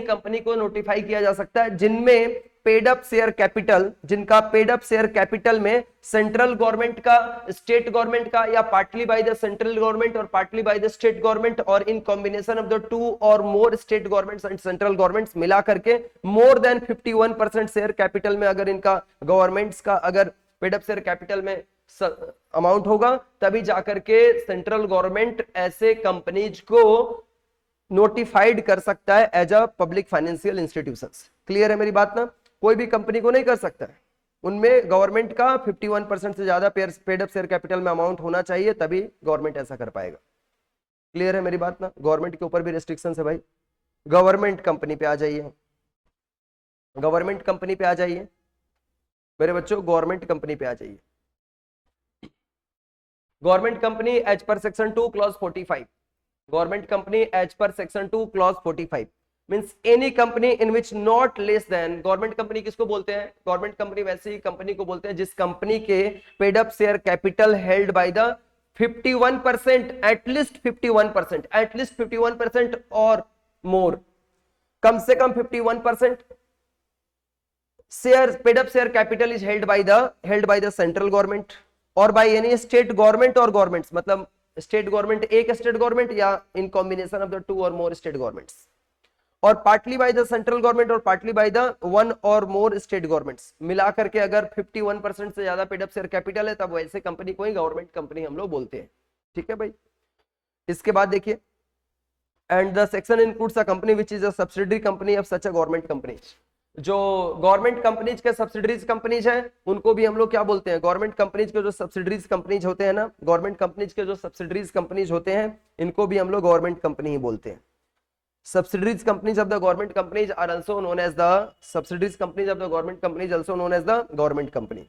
Speaker 1: कंपनी को नोटिफाई किया जा सकता है जिनमें पेड अप शेयर कैपिटल, जिनका पेड अप शेयर कैपिटल में सेंट्रल गवर्नमेंट का, स्टेट गवर्नमेंट का, या partly by the central government और partly by the state government और इन कॉम्बिनेशन ऑफ द 2 और more state governments and central governments मिला करके मोर देन 51% शेयर कैपिटल में अगर इनका गवर्नमेंट्स का अगर पेड अप शेयर कैपिटल में अमाउंट होगा, तभी जाकर के सेंट्रल गवर्नमेंट ऐसे कंपनीज को नोटिफाइड कर सकता है as a public financial institutions. Clear है मेरी बात ना, कोई भी कंपनी को नहीं कर सकता है, उनमें गवर्नमेंट का 51% से ज्यादा पेड अप शेयर कैपिटल में अमाउंट होना चाहिए, तभी गवर्नमेंट ऐसा कर पाएगा। क्लियर है मेरी बात ना, गवर्नमेंट के ऊपर भी रेस्ट्रिक्शंस है भाई। गवर्नमेंट कंपनी पे आ जाइए, गवर्नमेंट कंपनी पे आ जाइए मेरे बच्चों, गवर्नमेंट कंपनी पे आ जाइए। Government company as per section 2 clause 45, government company as per section 2 clause 45 means any company in which not less than, government company किसको बोलते हैं, गवर्नमेंट कंपनी वैसे ही कंपनी को बोलते हैं जिस कंपनी के paid up share capital held by the 51%, at least 51% और मोर, कम से कम 51% share paid up share capital is held by the central government और बाय एनी स्टेट गवर्नमेंट और गवर्नमेंट्स, मतलब स्टेट गवर्नमेंट, एक स्टेट गवर्नमेंट या इन कॉम्बिनेशन ऑफ द 2 और मोर स्टेट गवर्नमेंट्स, और partly by the central government और पार्टली बाय द 1 और मोर स्टेट गवर्नमेंट्स मिला करके अगर 51% से ज्यादा पेड अप शेयर कैपिटल है, तब वैसे कंपनी को ही गवर्नमेंट कंपनी हम लोग बोलते हैं। ठीक है भाई। इसके बाद देखिए, and the section includes a company which is a subsidiary company of such a government company. जो गवर्नमेंट कंपनीज के सब्सिडरीज कंपनीज हैं उनको भी हम लोग क्या बोलते हैं, गवर्नमेंट कंपनीज के जो सब्सिडरीज कंपनीज होते हैं ना, गवर्नमेंट कंपनीज के जो सब्सिडरीज कंपनीज होते हैं इनको भी हम लोग गवर्नमेंट कंपनी ही बोलते हैं। Subsidiaries companies of the government companies are also known as the subsidiaries companies of the government companies also known as the government company।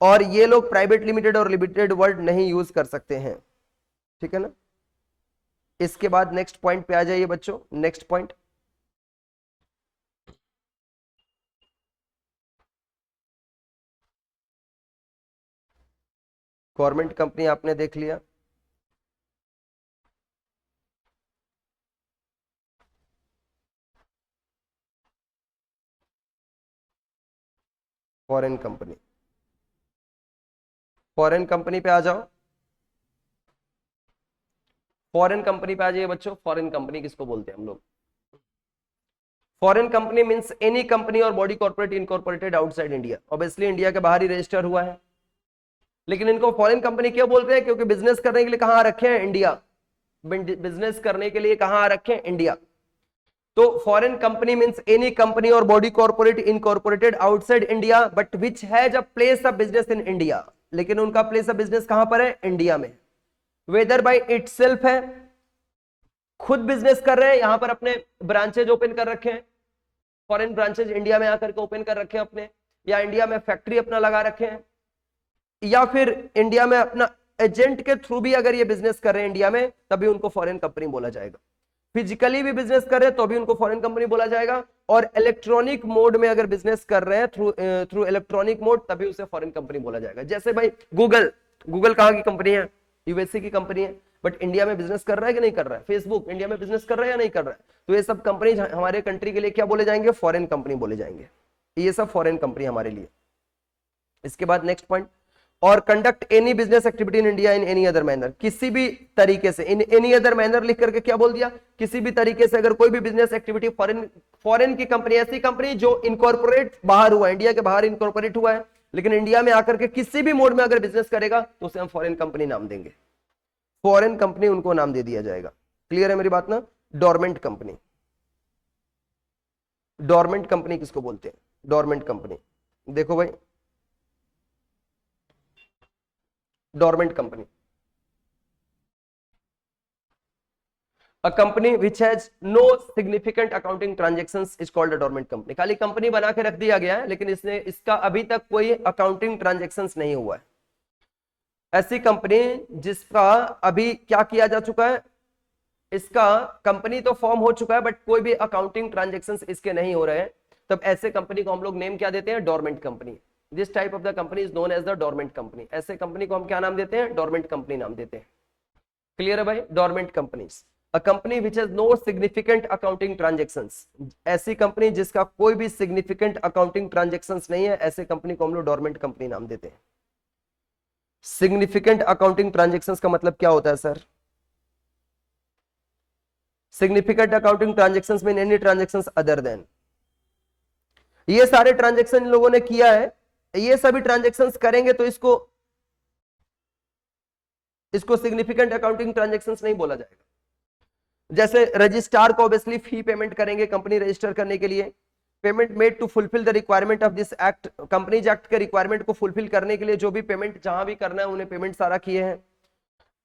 Speaker 1: और ये लोग प्राइवेट लिमिटेड और लिमिटेड वर्ड नहीं यूज कर सकते हैं, ठीक है ना। इसके बाद नेक्स्ट पॉइंट पे आ जाइए बच्चों। नेक्स्ट पॉइंट, गवर्नमेंट कंपनी आपने देख लिया। फॉरेन कंपनी, फॉरेन कंपनी पे आ जाओ। फॉरेन कंपनी पे आ जाइए बच्चों। फॉरेन कंपनी किसको बोलते हैं हम लोग? Foreign company means any company और body corporate incorporated outside India. Obviously India के बाहर ही रजिस्टर हुआ है, लेकिन इनको फॉरेन कंपनी क्यों बोलते हैं? क्योंकि बिजनेस करने के लिए कहां रखे हैं? इंडिया। बिजनेस करने के लिए कहां रखे हैं? इंडिया। तो foreign company means any company और body corporate incorporated outside India but which has a place of business in India. लेकिन उनका प्लेस ऑफ बिजनेस कहां पर है? इंडिया में। वेदर बाय इटसेल्फ है, खुद बिजनेस कर रहे हैं, यहां पर अपने ब्रांचेज ओपन कर रखे हैं, फॉरेन ब्रांचेज इंडिया में आकर के ओपन कर रखे हैं अपने, या इंडिया में फैक्ट्री अपना लगा रखे हैं, या फिर इंडिया में अपना एजेंट के थ्रू भी अगर ये बिजनेस कर रहे हैं इंडिया में, तभी उनको फॉरेन कंपनी बोला जाएगा। फिजिकली भी बिजनेस कर रहे हैं तो भी उनको फॉरेन कंपनी बोला जाएगा, और इलेक्ट्रॉनिक मोड में अगर बिजनेस कर रहे हैं थ्रू इलेक्ट्रॉनिक मोड, तभी उसे फॉरेन कंपनी बोला जाएगा। जैसे भाई गूगल, गूगल कहां की कंपनी है? यूएसए की कंपनी है, बट इंडिया में बिजनेस कर रहा है कि नहीं कर रहा है? फेसबुक इंडिया में बिजनेस कर रहा है या नहीं कर रहा है? तो ये सब कंपनी हमारे कंट्री के लिए क्या बोले जाएंगे? फॉरेन कंपनी बोले जाएंगे। ये सब फॉरेन कंपनी हमारे लिए। इसके बाद नेक्स्ट पॉइंट, और conduct any business activity in India in any other manner. किसी भी तरीके से, इन एनी अदर मैनर लिख करके क्या बोल दिया? किसी भी तरीके से अगर कोई भी बिजनेस एक्टिविटी फॉरेन की कंपनी, ऐसी कंपनी जो इनकॉर्पोरेट बाहर हुआ है, इंडिया के बाहर इनकॉर्पोरेट हुआ है, लेकिन इंडिया में आकर के किसी भी मोड में अगर बिजनेस करेगा तो उसे हम फॉरेन कंपनी नाम देंगे। फॉरेन कंपनी उनको नाम दे दिया जाएगा। क्लियर है मेरी बात ना? डोरमेंट कंपनी, डोरमेंट कंपनी किसको बोलते हैं? डोरमेंट कंपनी देखो भाई, dormant company, a company which has no significant accounting transactions is called a dormant company। खाली कंपनी बना के रख दिया गया है, लेकिन इसका अभी तक कोई अकाउंटिंग ट्रांजैक्शंस नहीं हुआ है। ऐसी कंपनी जिसका अभी क्या किया जा चुका है, इसका कंपनी तो फॉर्म हो चुका है बट कोई भी अकाउंटिंग ट्रांजैक्शंस इसके नहीं हो रहे हैं, तब ऐसे कंपनी को हम लोग नेम क्या देते हैं? Dormant company. This type of the company is known as the dormant company. ऐसे कंपनी को हम क्या नाम देते हैं? डोरमेंट कंपनी नाम देते हैं। क्लियर है भाई? Dormant companies, a company which has no significant accounting transactions. ऐसी कंपनी जिसका कोई भी सिग्निफिकेंट अकाउंटिंग ट्रांजैक्शंस नहीं है, ऐसे कंपनी को हम लोग डोरमेंट कंपनी नाम देते हैं। सिग्निफिकेंट अकाउंटिंग ट्रांजैक्शंस का मतलब क्या होता है sir? Significant accounting transactions mean any transactions other than, ये सारे ट्रांजैक्शन इन लोगों ने किया है, ये सभी ट्रांजैक्शंस करेंगे तो इसको सिग्निफिकेंट अकाउंटिंग ट्रांजैक्शंस नहीं बोला जाएगा। जैसे रजिस्ट्रार को ऑब्वियसली फी पेमेंट करेंगे कंपनी रजिस्टर करने के लिए, payment made to fulfil the requirement of this act. Companies act के रिक्वायरमेंट को फुलफिल करने के लिए जो भी पेमेंट जहां भी करना है उन्हें पेमेंट सारा किए हैं।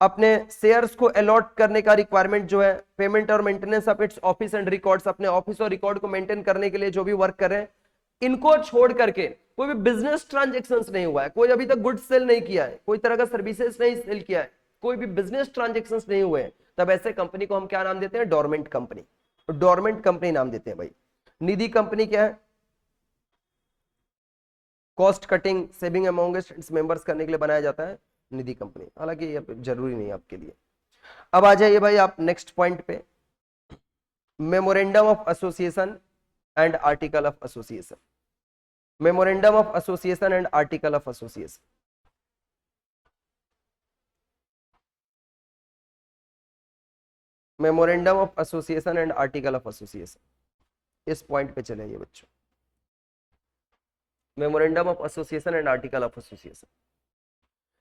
Speaker 1: अपने शेयर्स को अलॉट करने का रिक्वायरमेंट जो है, पेमेंट और maintenance of its office and records, अपने ऑफिस और रिकॉर्ड को मेंटेन करने के लिए जो भी वर्क कर रहे हैं, इनको छोड़ करके कोई भी बिजनेस ट्रांजैक्शंस नहीं हुआ है, कोई अभी तक गुड्स सेल नहीं किया है, कोई तरह का सर्विसेज नहीं सेल किया है, कोई भी बिजनेस ट्रांजैक्शंस नहीं हुए हैं, तब ऐसे कंपनी को हम क्या नाम देते हैं? Dormant company. डोरमेंट कंपनी नाम देते हैं भाई। निधि कंपनी क्या है? Cost cutting, saving among its members करने के लिए बनाया जाता है निधि कंपनी, हालांकि ये जरूरी नहीं है आपके लिए। अब आ जाइए भाई आप नेक्स्ट पॉइंट पे, memorandum of association and article of association. Memorandum of association and article of association, memorandum of association and article of association, इस पॉइंट पे चले बच्चों। Memorandum of association and article of association,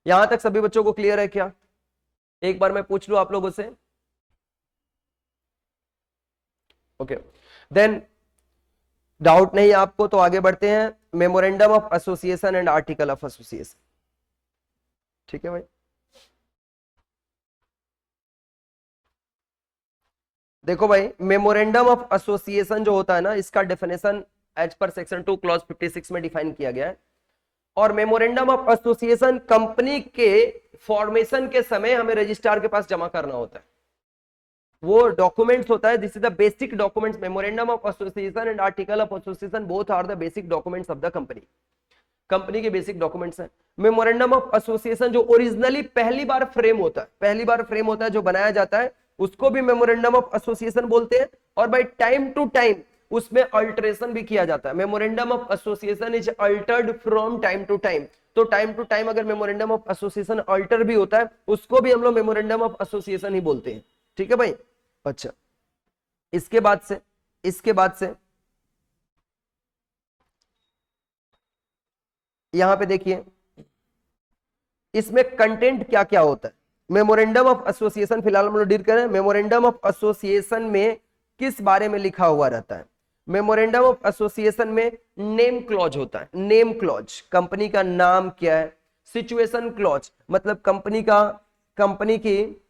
Speaker 1: यहां तक सभी बच्चों को क्लियर है क्या? एक बार मैं पूछ लूं आप लोगों से। ओके, देन डाउट नहीं आपको तो आगे बढ़ते हैं। Memorandum of association and article of association, ठीक है भाई। देखो भाई, मेमोरेंडम ऑफ एसोसिएशन जो होता है ना, इसका definition as per section 2 clause 56 में डिफाइन किया गया है। और मेमोरेंडम ऑफ एसोसिएशन कंपनी के फॉर्मेशन के समय हमें रजिस्ट्रार के पास जमा करना होता है। वो डॉक्यूमेंट्स होता है, this is the basic documents. Memorandum of association and article of association both are the basic documents of the company. Company के बेसिक डॉक्यूमेंट्स हैं। मेमोरेंडम ऑफ एसोसिएशन जो ओरिजिनली पहली बार फ्रेम होता है, पहली बार फ्रेम होता है जो बनाया जाता है, उसको भी मेमोरेंडम ऑफ एसोसिएशन बोलते हैं। और बाय टाइम टू टाइम उसमें अल्टरेशन भी किया जाता है। Memorandum of association is altered from time to time. तो टाइम टू टाइम अगर मेमोरेंडम ऑफ एसोसिएशन अल्टर भी होता है, उसको भी हम लोग मेमोरेंडम ऑफ एसोसिएशन ही बोलते हैं, ठीक है भाई। अच्छा, इसके बाद से यहां पे देखिए, इसमें कंटेंट क्या क्या होता है। मेमोरेंडम ऑफ एसोसिएशन फिलहाल हम लोग डील करें। मेमोरेंडम ऑफ एसोसिएशन में किस बारे में लिखा हुआ रहता है? मेमोरेंडम ऑफ एसोसिएशन में नेम क्लॉज होता है। नेम क्लॉज, कंपनी का नाम क्या है। सिचुएशन क्लॉज, मतलब कंपनी की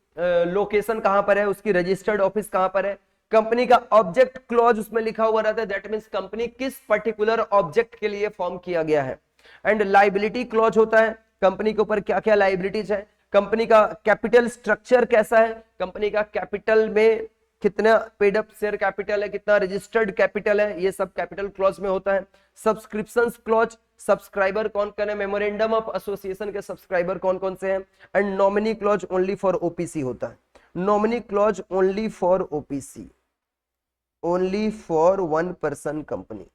Speaker 1: लोकेशन कहां पर है, उसकी रजिस्टर्ड ऑफिस कहां पर है। कंपनी का ऑब्जेक्ट क्लॉज उसमें लिखा हुआ रहता है, दैट मींस कंपनी किस पर्टिकुलर ऑब्जेक्ट के लिए फॉर्म किया गया है। एंड लाइबिलिटी क्लॉज होता है, कंपनी के ऊपर क्या क्या लाइबिलिटीज है। कंपनी का कैपिटल स्ट्रक्चर कैसा है, कंपनी का कैपिटल में कितना पेड अप शेयर कैपिटल है, कितना रजिस्टर्ड कैपिटल है, ये सब कैपिटल क्लॉज में होता है। सब्सक्रिप्शन क्लॉज, सब्सक्राइबर कौन कौन है, मेमोरेंडम ऑफ एसोसिएशन के सब्सक्राइबर कौन कौन से हैं। And nominee clause only for OPC होता है। Nominee clause only for OPC, only for one person company.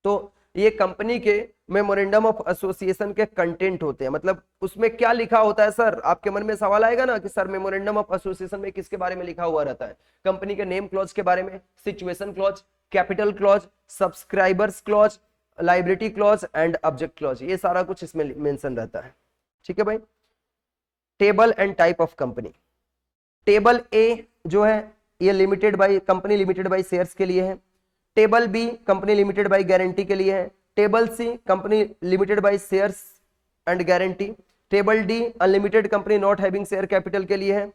Speaker 1: तो ये कंपनी के मेमोरेंडम ऑफ एसोसिएशन के कंटेंट होते हैं। मतलब उसमें क्या लिखा होता है सर, आपके मन में सवाल आएगा ना कि सर मेमोरेंडम ऑफ एसोसिएशन में किसके बारे में लिखा हुआ रहता है। कंपनी के नेम क्लॉज के बारे में, situation clause, capital clause, subscribers clause, liability clause and object clause, ये सारा कुछ इसमें मेंशन रहता है, ठीक है भाई। Table and type of company. Table A जो है ये limited by company limited by shares के लिए है। Table B company limited by guarantee के लिए है। Table C company limited by shares and guarantee. Table D unlimited company not having share capital के लिए है।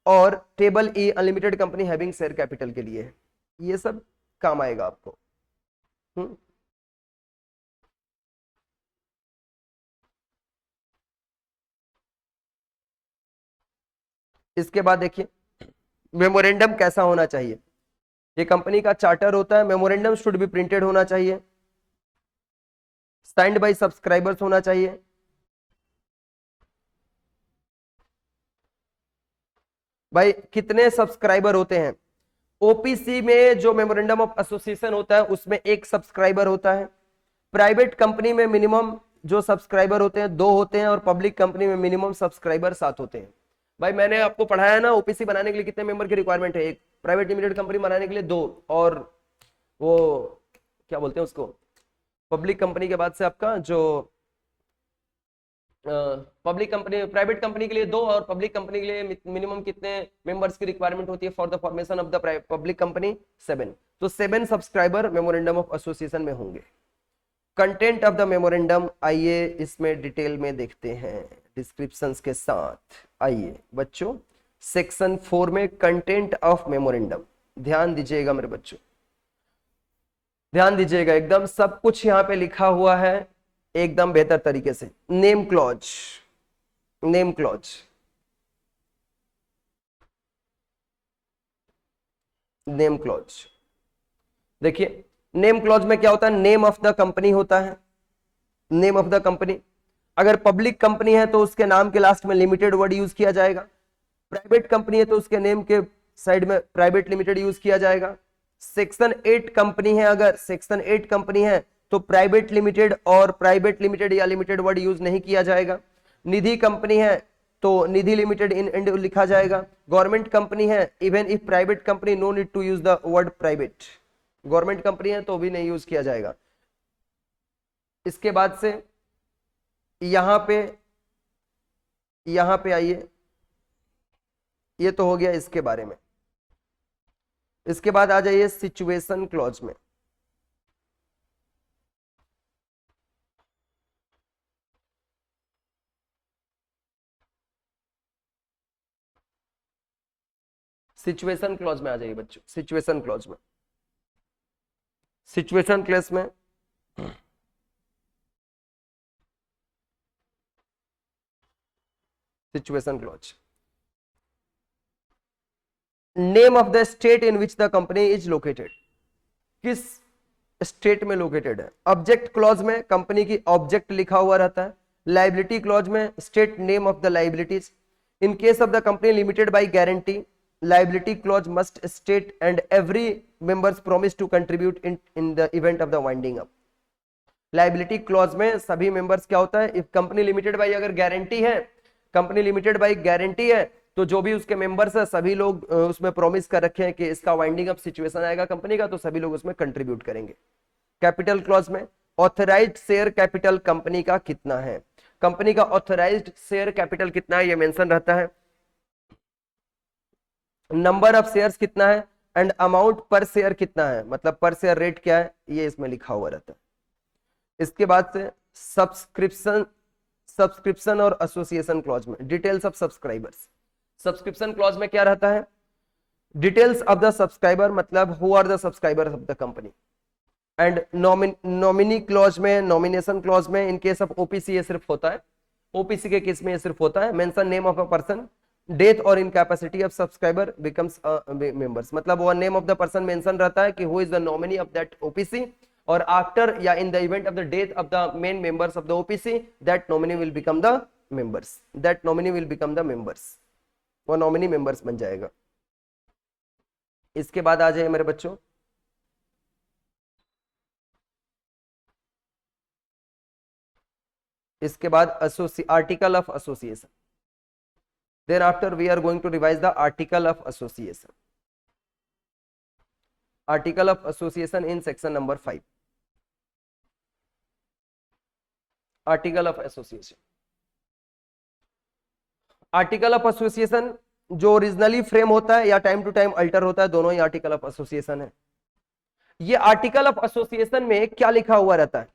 Speaker 1: और table E unlimited company having share capital के लिए है। ये सब काम आएगा आपको। इसके बाद देखिए मेमोरेंडम कैसा होना चाहिए। ये कंपनी का चार्टर होता है। मेमोरेंडम शुड बी प्रिंटेड होना चाहिए, साइंड बाय सब्सक्राइबर्स होना चाहिए। भाई कितने सब्सक्राइबर होते हैं? ओपीसी में जो मेमोरेंडम ऑफ एसोसिएशन होता है उसमें एक सब्सक्राइबर होता है। प्राइवेट कंपनी में मिनिमम जो सब्सक्राइबर होते हैं 2 होते हैं और पब्लिक कंपनी में मिनिमम सब्सक्राइबर 7 होते हैं। भाई मैंने आपको पढ़ाया ना, ओपीसी बनाने के लिए कितने मेंबर की रिक्वायरमेंट है? एक। प्राइवेट लिमिटेड कंपनी बनाने के लिए 2, और वो क्या बोलते हैं उसको, पब्लिक कंपनी के बाद से आपका जो पब्लिक कंपनी, प्राइवेट कंपनी के लिए 2 और पब्लिक कंपनी के लिए मिनिमम कितने मेंबर्स की रिक्वायरमेंट होती है for the formation of the public company? 7। तो 7 सब्सक्राइबर मेमोरेंडम ऑफ एसोसिएशन में होंगे। कंटेंट ऑफ द मेमोरेंडम आइए इसमें डिटेल में देखते हैं डिस्क्रिप्शंस के साथ। आइए बच्चों, सेक्शन 4 में कंटेंट ऑफ मेमोरेंडम, ध्यान दीजिएगा मेरे बच्चों, ध्यान दीजिएगा, एकदम सब कुछ यहां पे लिखा हुआ है एकदम बेहतर तरीके से। Name clause, name clause, name clause देखिए, नेम क्लॉज में क्या होता है? नेम ऑफ द कंपनी होता है, नेम ऑफ द कंपनी। अगर पब्लिक कंपनी है तो उसके नाम के लास्ट में लिमिटेड वर्ड यूज किया जाएगा। प्राइवेट कंपनी है तो उसके नेम के साइड में प्राइवेट लिमिटेड यूज किया जाएगा। सेक्शन 8 कंपनी है, अगर सेक्शन 8 कंपनी है तो प्राइवेट लिमिटेड और प्राइवेट लिमिटेड या लिमिटेड वर्ड यूज नहीं किया जाएगा। निधि कंपनी है तो निधि लिमिटेड इन एंड लिखा जाएगा। गवर्नमेंट कंपनी है, even if private company, no need to use the word private. Government company है तो भी नहीं यूज किया जाएगा। इसके बाद से यहां पे आइए, ये तो हो गया इसके बारे में। इसके बाद आ जाइए सिचुएशन क्लॉज में। सिचुएशन क्लॉज में आ जाइए बच्चों, सिचुएशन क्लॉज में। सिचुएशन क्लॉज में situation clause, name of the state in which the company is located, किस स्टेट में लोकेटेड है। ऑब्जेक्ट क्लॉज में कंपनी की ऑब्जेक्ट लिखा हुआ रहता है। लाइबिलिटी क्लॉज में state name of the liabilities. In case of the company limited by guarantee, liability clause must state and every members promise to contribute in the event of the winding up। Liability clause में सभी मेंबर्स क्या होता है, इफ कंपनी लिमिटेड बाई अगर गारंटी है, कंपनी लिमिटेड बाई गारंटी है, तो जो भी उसके मेंबर्स है सभी लोग उसमें प्रॉमिस कर रखे हैं कि इसका वाइंडिंग अप सिचुएशन आएगा कंपनी का, तो सभी लोग उसमें कंट्रीब्यूट करेंगे। कैपिटल क्लॉज में ऑथराइज्ड शेयर कैपिटल कंपनी का कितना है, कंपनी का ऑथराइज्ड शेयर कैपिटल कितना है ये मेंशन रहता है। नंबर ऑफ शेयर्स कितना है एंड अमाउंट पर शेयर कितना है, मतलब पर शेयर रेट क्या है, ये इसमें लिखा हुआ रहता है। इसके बाद से सब्सक्रिप्शन और एसोसिएशन क्लॉज में details of subscribers. Subscription clause में क्या रहता है, डिटेल्स ऑफ द सब्सक्राइबर, मतलब who are the subscribers of the company. And nominee clause में, नॉमिनेशन क्लॉज में इन केस ऑफ ओपीसी ये सिर्फ होता है, ओपीसी के केस में ये सिर्फ होता है। Mention name of a person, death और incapacity of subscriber becomes members, मतलब वो name of the person mention रहता है कि who is the nominee of that OPC, और आफ्टर या in the event of the death of the main members of the OPC that nominee will become the members, that nominee will become the members, वो नॉमिनी मेंबर्स बन जाएगा। इसके बाद आ जाए मेरे बच्चों इसके बाद article of association. Thereafter we are going to revise the article of association. Article of association in section number 5. Article of association. Article of association जो ओरिजिनली फ्रेम होता है या टाइम टू टाइम अल्टर होता है, दोनों ही आर्टिकल ऑफ एसोसिएशन है। ये आर्टिकल ऑफ एसोसिएशन में क्या लिखा हुआ रहता है,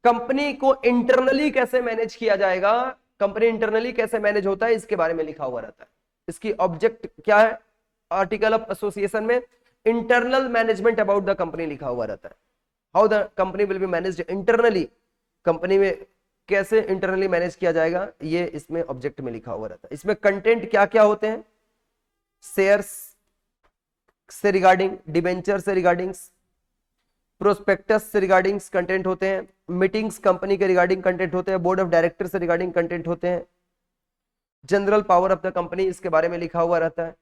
Speaker 1: कंपनी को इंटरनली कैसे मैनेज किया जाएगा, कंपनी इंटरनली कैसे मैनेज होता है इसके बारे में लिखा हुआ रहता है। इसकी ऑब्जेक्ट क्या है, आर्टिकल ऑफ एसोसिएशन में internal management about the company लिखा हुआ रहता है। How the company will be managed internally, company में कैसे इंटरनली मैनेज किया जाएगा ये इसमें ऑब्जेक्ट में लिखा हुआ रहता है। इसमें कंटेंट क्या क्या होते हैं, शेयर्स से रिगार्डिंग, डिबेंचर से रिगार्डिंग, प्रोस्पेक्टस से रिगार्डिंग कंटेंट होते हैं, मीटिंग्स कंपनी के रिगार्डिंग कंटेंट होते हैं, बोर्ड ऑफ डायरेक्टर से रिगार्डिंग कंटेंट होते हैं, general power of the company इसके बारे में लिखा हुआ रहता है।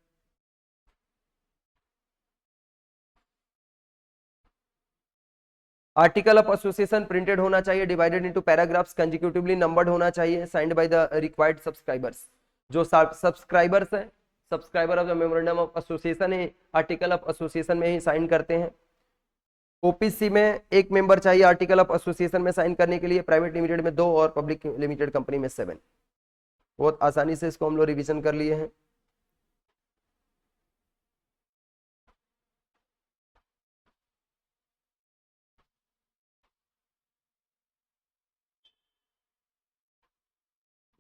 Speaker 1: आर्टिकल ऑफ एसोसिएशन प्रिंटेड होना चाहिए, divided into paragraphs, consecutively numbered होना चाहिए, signed by the required subscribers. जो सब्सक्राइबर्स है, subscriber of the memorandum of association है, आर्टिकल ऑफ एसोसिएशन में ही साइन करते हैं। ओपीसी में एक मेंबर चाहिए आर्टिकल ऑफ एसोसिएशन में साइन करने के लिए, प्राइवेट लिमिटेड में 2 और पब्लिक लिमिटेड कंपनी में 7। बहुत आसानी से इसको हम लोग रिवीजन कर लिए हैं।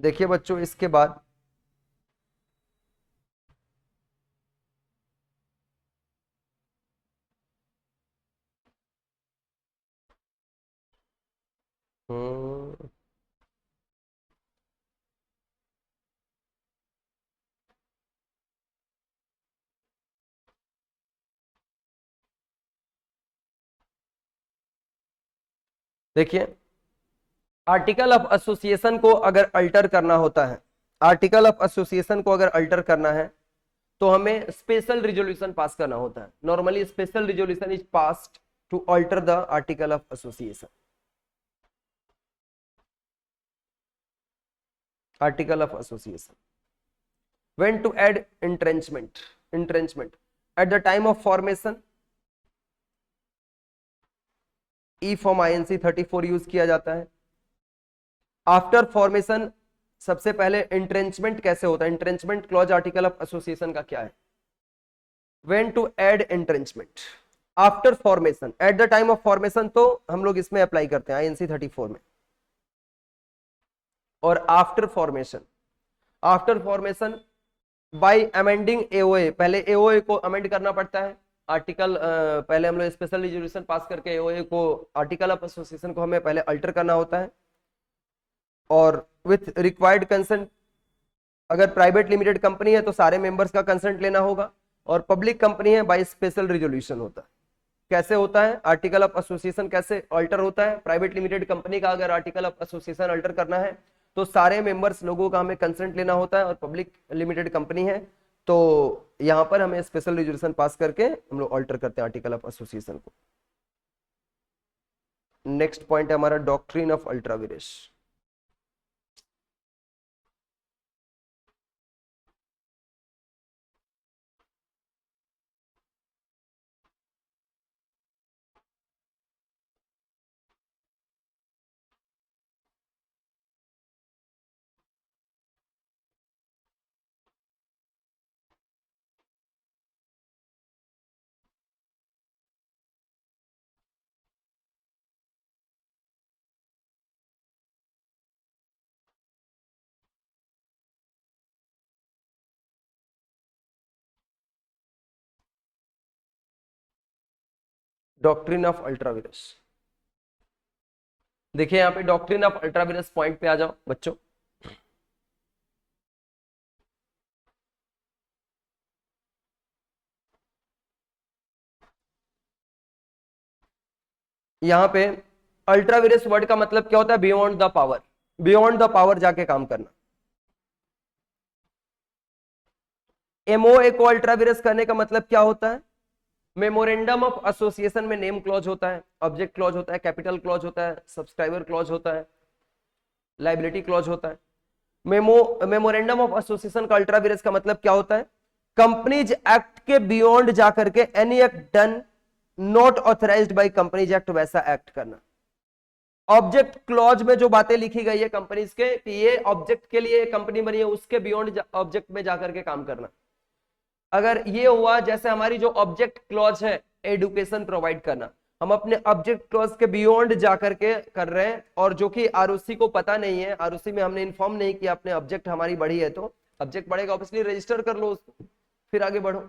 Speaker 1: देखिए बच्चों इसके बाद देखिए आर्टिकल ऑफ एसोसिएशन को अगर अल्टर करना होता है, आर्टिकल ऑफ एसोसिएशन को अगर अल्टर करना है तो हमें स्पेशल रिजोल्यूशन पास करना होता है। Normally special resolution is passed to alter the article of association. Article of association when to add entrenchment at the time of formation e form INC 34 use किया जाता है। आफ्टर फॉर्मेशन सबसे पहले इंट्रेंचमेंट कैसे होता है, entrenchment clause article of association का क्या है? When to add entrenchment after formation, at the time of formation तो हम लोग इसमें अप्लाई करते हैं आईएनसी 34 में, और after formation, after formation by amending AOA, पहले एओए को अमेंड करना पड़ता है आर्टिकल, पहले हम लोग स्पेशल रिजोल्यूशन पास करके एओए को, आर्टिकल ऑफ एसोसिएशन को हमें पहले अल्टर करना होता है, और विथ रिक्वायर्ड कंसेंट, अगर प्राइवेट लिमिटेड कंपनी है तो सारे मेंबर्स का कंसेंट लेना होगा, और पब्लिक कंपनी है बाय स्पेशल रिजोल्यूशन होता है। कैसे होता है आर्टिकल ऑफ एसोसिएशन, कैसे अल्टर होता है? प्राइवेट लिमिटेड कंपनी का अगर आर्टिकल ऑफ एसोसिएशन अल्टर करना है तो सारे मेंबर्स लोगों का हमें कंसेंट लेना होता है, और पब्लिक लिमिटेड कंपनी है तो यहां पर हमें स्पेशल रिजोल्यूशन पास करके हम लोग अल्टर करते हैं आर्टिकल ऑफ एसोसिएशन को। नेक्स्ट पॉइंट है हमारा doctrine of ultra vires. Doctrine of ultra vires, देखिए यहाँ पे doctrine of ultra vires point पे आ जाओ बच्चों। यहाँ पे अल्ट्रा विरेस वर्ड का मतलब क्या होता है? Beyond the power, beyond the power जाके काम करना। एमओए को अल्ट्रा विरेस करने का मतलब क्या होता है? मेमोरेंडम ऑफ एसोसिएशन में नेम क्लॉज होता है, ऑब्जेक्ट क्लॉज होता है, कैपिटल क्लॉज होता है, सब्सक्राइबर क्लॉज होता है, लाइबिलिटी क्लॉज होता है। मेमोरेंडम ऑफ एसोसिएशन का अल्ट्रा विरेस का मतलब क्या होता है? कंपनीज एक्ट के बियॉन्ड जाकर के any act done not authorised by companies act वैसा एक्ट करना। ऑब्जेक्ट क्लॉज में जो बातें लिखी गई है कंपनीज के कि ये ऑब्जेक्ट के लिए कंपनी बनी है, उसके बियॉन्ड ऑब्जेक्ट में जाकर के काम करना। अगर ये हुआ जैसे हमारी जो ऑब्जेक्ट क्लॉज है एडुकेशन प्रोवाइड करना, हम अपने ऑब्जेक्ट क्लॉज के बियॉन्ड जाकर के कर रहे हैं, और जो कि आरओसी को पता नहीं है, आरओसी में हमने इन्फॉर्म नहीं किया अपने ऑब्जेक्ट हमारी बड़ी है, तो ऑब्जेक्ट बढ़ेगा ऑब्वियसली रजिस्टर कर लो उसको, फिर आगे बढ़ो,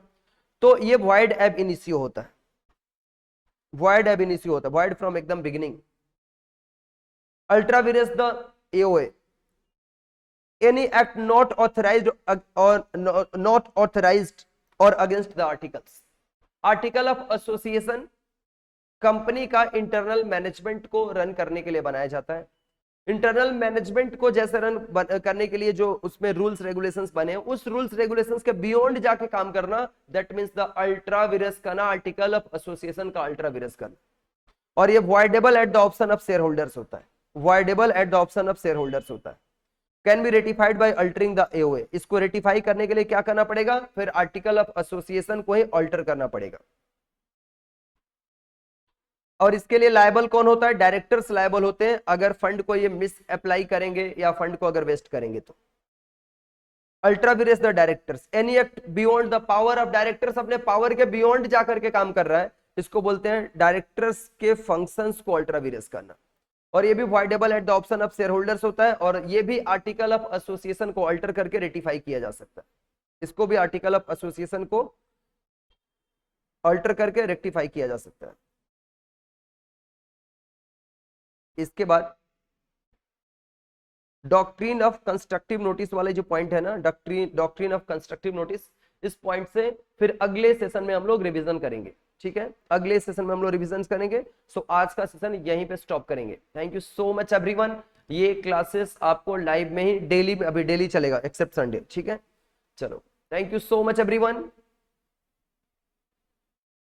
Speaker 1: तो ये वॉइड एब इनिशियो होता है, वॉइड एब इनिशियो होता है, वॉइड फ्रॉम एकदम beginning. Ultra vires the AOA, any act not authorized or not authorized or against the articles, article of association company का इंटरनल मैनेजमेंट को रन करने के लिए बनाया जाता है। इंटरनल मैनेजमेंट को जैसे रन करने के लिए जो उसमें रूल्स रेगुलेशंस बने हैं, उस रूल्स रेगुलेशंस के बियॉन्ड जाके काम करना, that means the ultra vires करना, आर्टिकल ऑफ एसोसिएशन का अल्ट्रा विरेस करना। और ये voidable at the option of share holders होता है, voidable at the option of share holders होता है। Can be ratified by altering the AOA, इसको रेटिफाई करने के लिए क्या करना पड़ेगा? फिर आर्टिकल ऑफ एसोसिएशन को ही अल्टर करना पड़ेगा। और इसके लिए लायबल कौन होता है? डायरेक्टर्स लायबल होते हैं अगर फंड को ये मिस अप्लाई करेंगे या फंड को अगर वेस्ट करेंगे तो। Ultra vires the directors, any act beyond the power of directors, अपने पावर के बियॉन्ड जाकर के काम कर रहा है, इसको बोलते हैं डायरेक्टर्स के फंक्शंस को अल्ट्रा विरेस करना। और ये भी voidable at the option of share holders होता है, और ये भी आर्टिकल ऑफ एसोसिएशन को अल्टर करके रेटिफाई किया जा सकता है, इसको भी आर्टिकल ऑफ एसोसिएशन को अल्टर करके रेक्टिफाई किया जा सकता है। इसके बाद डॉक्ट्रिन ऑफ कंस्ट्रक्टिव नोटिस वाले जो पॉइंट है ना, डॉक्ट्रिन ऑफ कंस्ट्रक्टिव नोटिस, इस पॉइंट से फिर अगले सेशन में हम लोग रिवीजन करेंगे, ठीक है? अगले सेशन में हम लोग रिवीजन करेंगे। सो आज का सेशन यहीं पे स्टॉप करेंगे। Thank you so much everyone. ये क्लासेस आपको लाइव में ही डेली, अभी डेली चलेगा एक्सेप्ट संडे, ठीक है? चलो, thank you so much everyone.